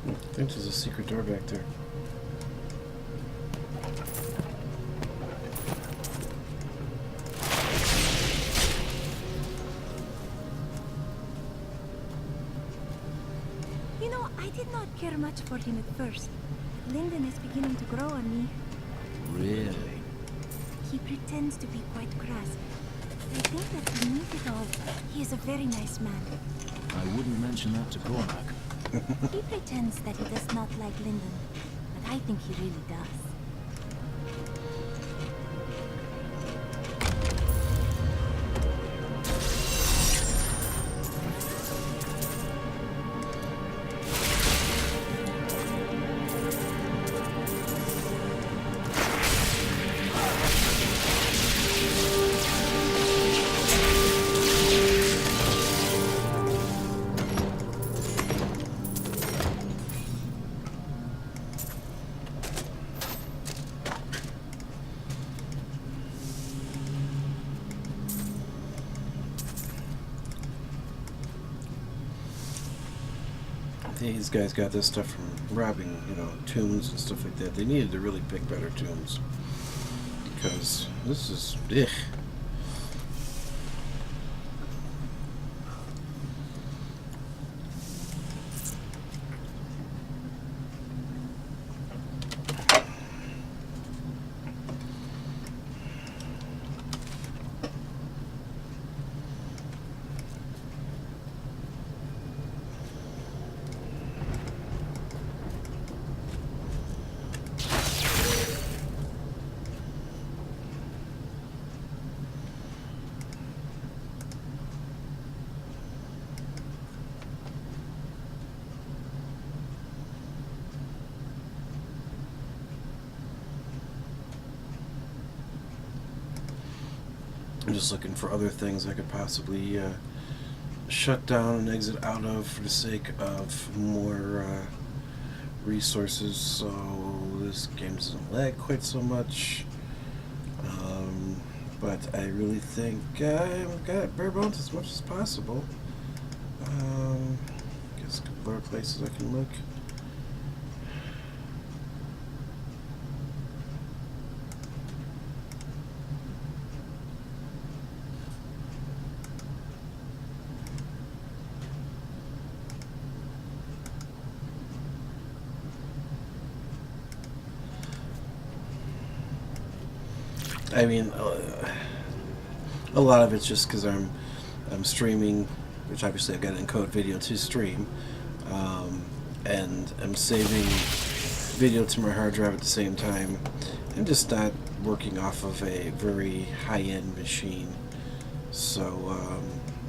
I think there's a secret door back there. You know, I did not care much for him at first. Lyndon is beginning to grow on me. Really? He pretends to be quite crass. I think that beneath it all, he is a very nice man. I wouldn't mention that to Cormac. He pretends that he does not like Lyndon, but I think he really does. These guys got this stuff from robbing, you know, tombs and stuff like that. They needed to really pick better tombs. Because this is... ugh. I'm just looking for other things I could possibly shut down and exit out of for the sake of more resources, so this game doesn't lag quite so much. But I really think I've got bare bones as much as possible. Guess a couple other places I can look. I mean, a lot of it's just because I'm streaming, which obviously I've got an encode video to stream, and I'm saving video to my hard drive at the same time. I'm just not working off of a very high-end machine, so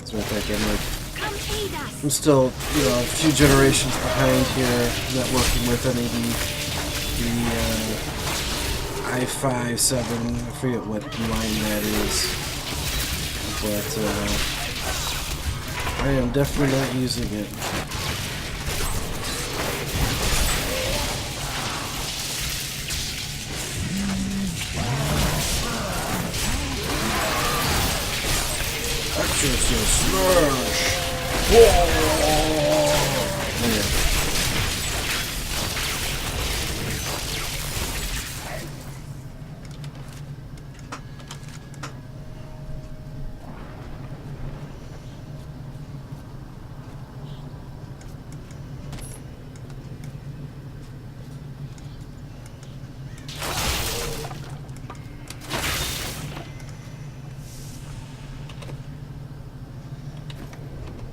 as a matter of fact, I'm still, you know, a few generations behind here, not working with any of the i5, 7, I forget what line that is, but I am definitely not using it. Exorcist Smash! Whoa! Yeah.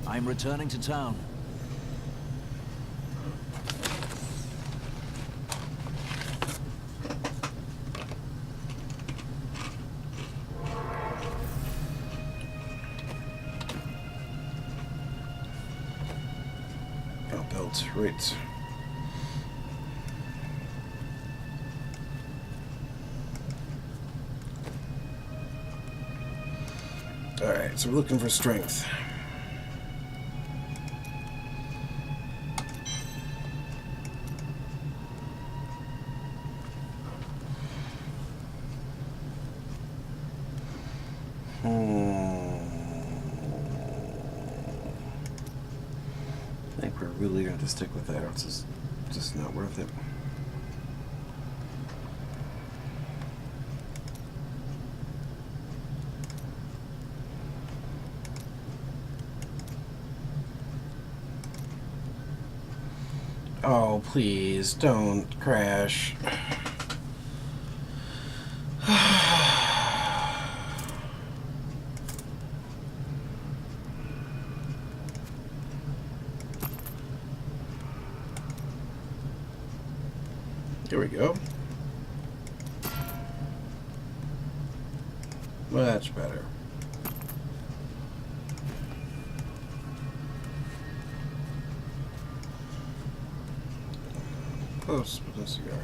I'm returning to town. Oh, belt, right. Alright, so we're looking for strength. I think we're really going to have to stick with that, or it's just not worth it. Oh, please, don't crash. There we go. Much better. Close with a cigar.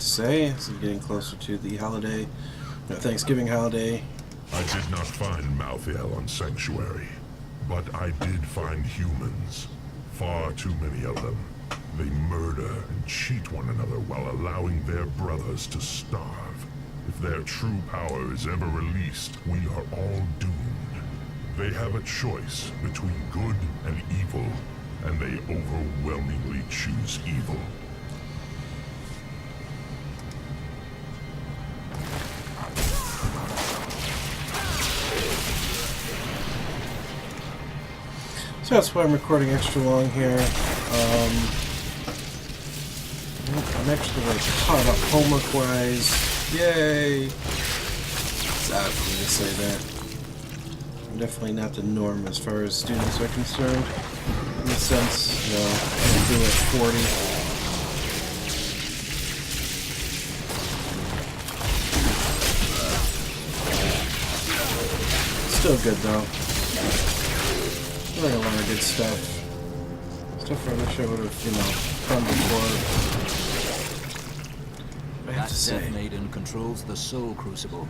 Say, this is getting closer to the holiday, Thanksgiving holiday. I did not find Malthael on Sanctuary, but I did find humans. Far too many of them. They murder and cheat one another while allowing their brothers to starve. If If their true power is ever released, we are all doomed. They have a choice between good and evil, and they overwhelmingly choose evil. So that's why I'm recording extra long here. I'm actually like caught up homework-wise. Yay! It's odd for me to say that. I'm definitely not the norm as far as students are concerned. In the sense, you know, I do at 40. Still good though. Learned a lot of good stuff. Stuff I wish I would have, you know, done before. I have That to say. Death Maiden controls the Soul Crucible.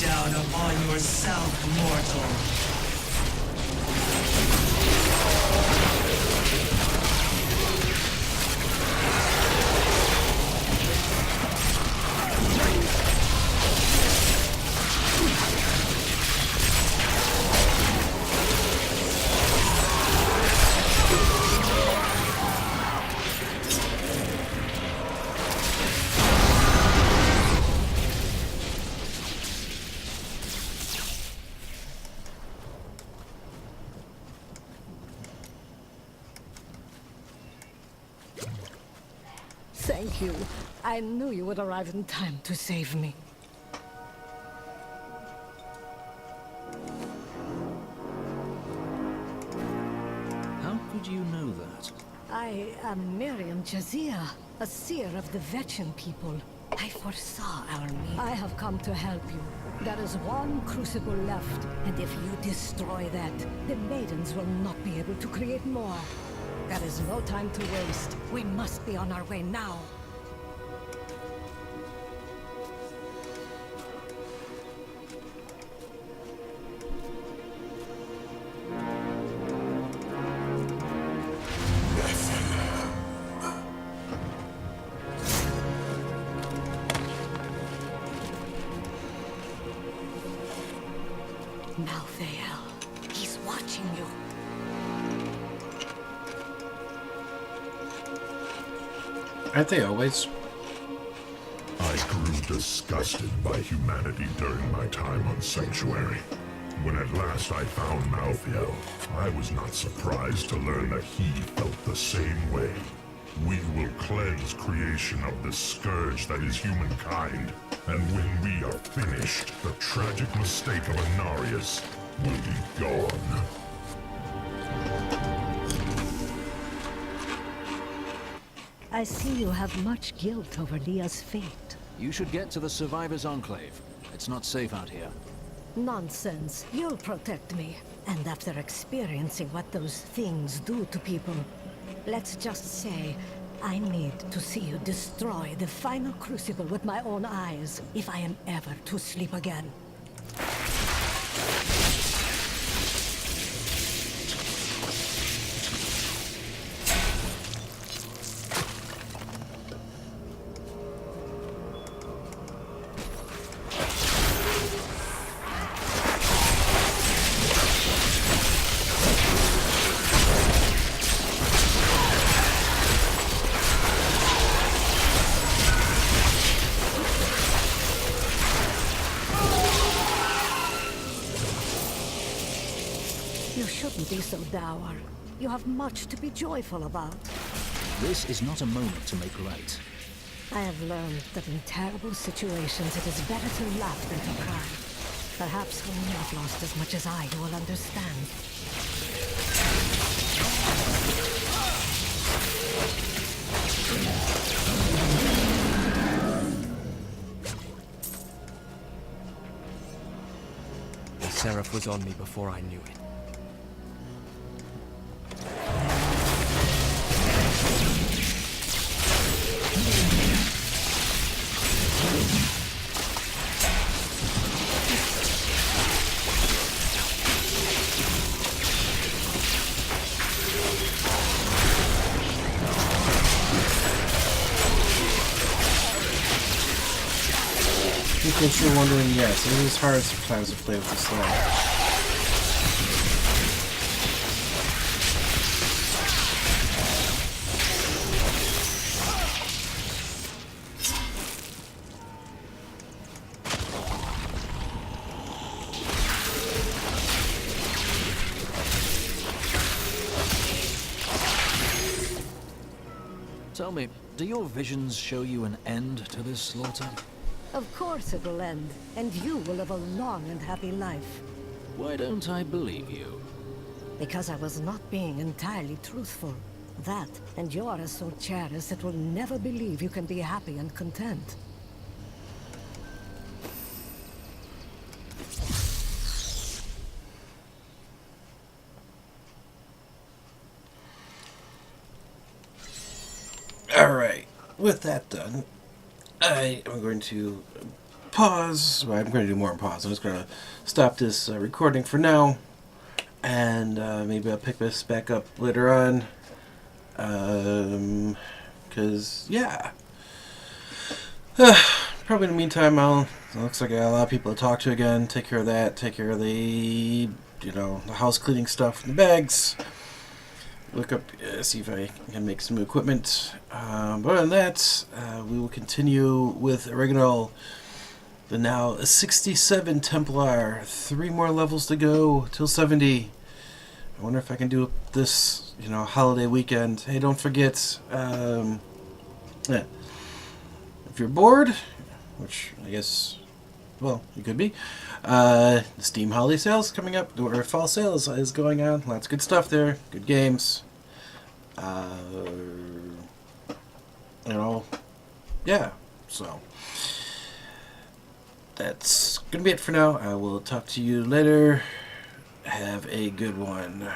Down upon yourself, mortal. Thank you. I knew you would arrive in time to save me. How could you know that? I am Miriam Jazia, a seer of the Vetchin people. I foresaw our need. I have come to help you. There is one crucible left, and if you destroy that, the maidens will not be able to create more. There is no time to waste. We must be on our way now. Malthael, he's watching you. Aren't they always? I grew disgusted by humanity during my time on Sanctuary. When at last I found Malthael, I was not surprised to learn that he felt the same way. We will cleanse creation of the scourge that is humankind, and when we are finished, the tragic mistake of Anarius will be gone. I see you have much guilt over Leah's fate. You should get to the Survivors' Enclave. It's not safe out here. Nonsense. You'll protect me. And after experiencing what those things do to people, let's just say, I need to see you destroy the final crucible with my own eyes, if I am ever to sleep again. shouldn't be so dour. You have much to be joyful about. This is not a moment to make right. I have learned that in terrible situations it is better to laugh than to cry. Perhaps when you have lost as much as I, you will understand. The Seraph was on me before I knew it. In case you're wondering, yes, it is hard sometimes to play with the slide. Tell me, do your visions show you an end to this slaughter? Of course it will end, and you will live a long and happy life. Why don't I believe you? Because I was not being entirely truthful. That, and you are so cherished that will never believe you can be happy and content. Alright, with that done, I am going to pause. Well, I'm going to do more on pause. I'm just going to stop this recording for now. And maybe I'll pick this back up later on. Because, yeah. Probably in the meantime, it looks like I got a lot of people to talk to again. Take care of that. Take care of the, the house cleaning stuff in the bags. Look up, see if I can make some new equipment. But other than that, we will continue with Ragenal, the now 67 Templar. 3 more levels to go till 70. I wonder if I can do this, holiday weekend. Hey, don't forget, yeah. If you're bored, which I guess, well, you could be, the Steam holiday sales coming up, or fall sales is going on. Lots of good stuff there. Good games. Yeah. So that's gonna be it for now. I will talk to you later. Have a good one.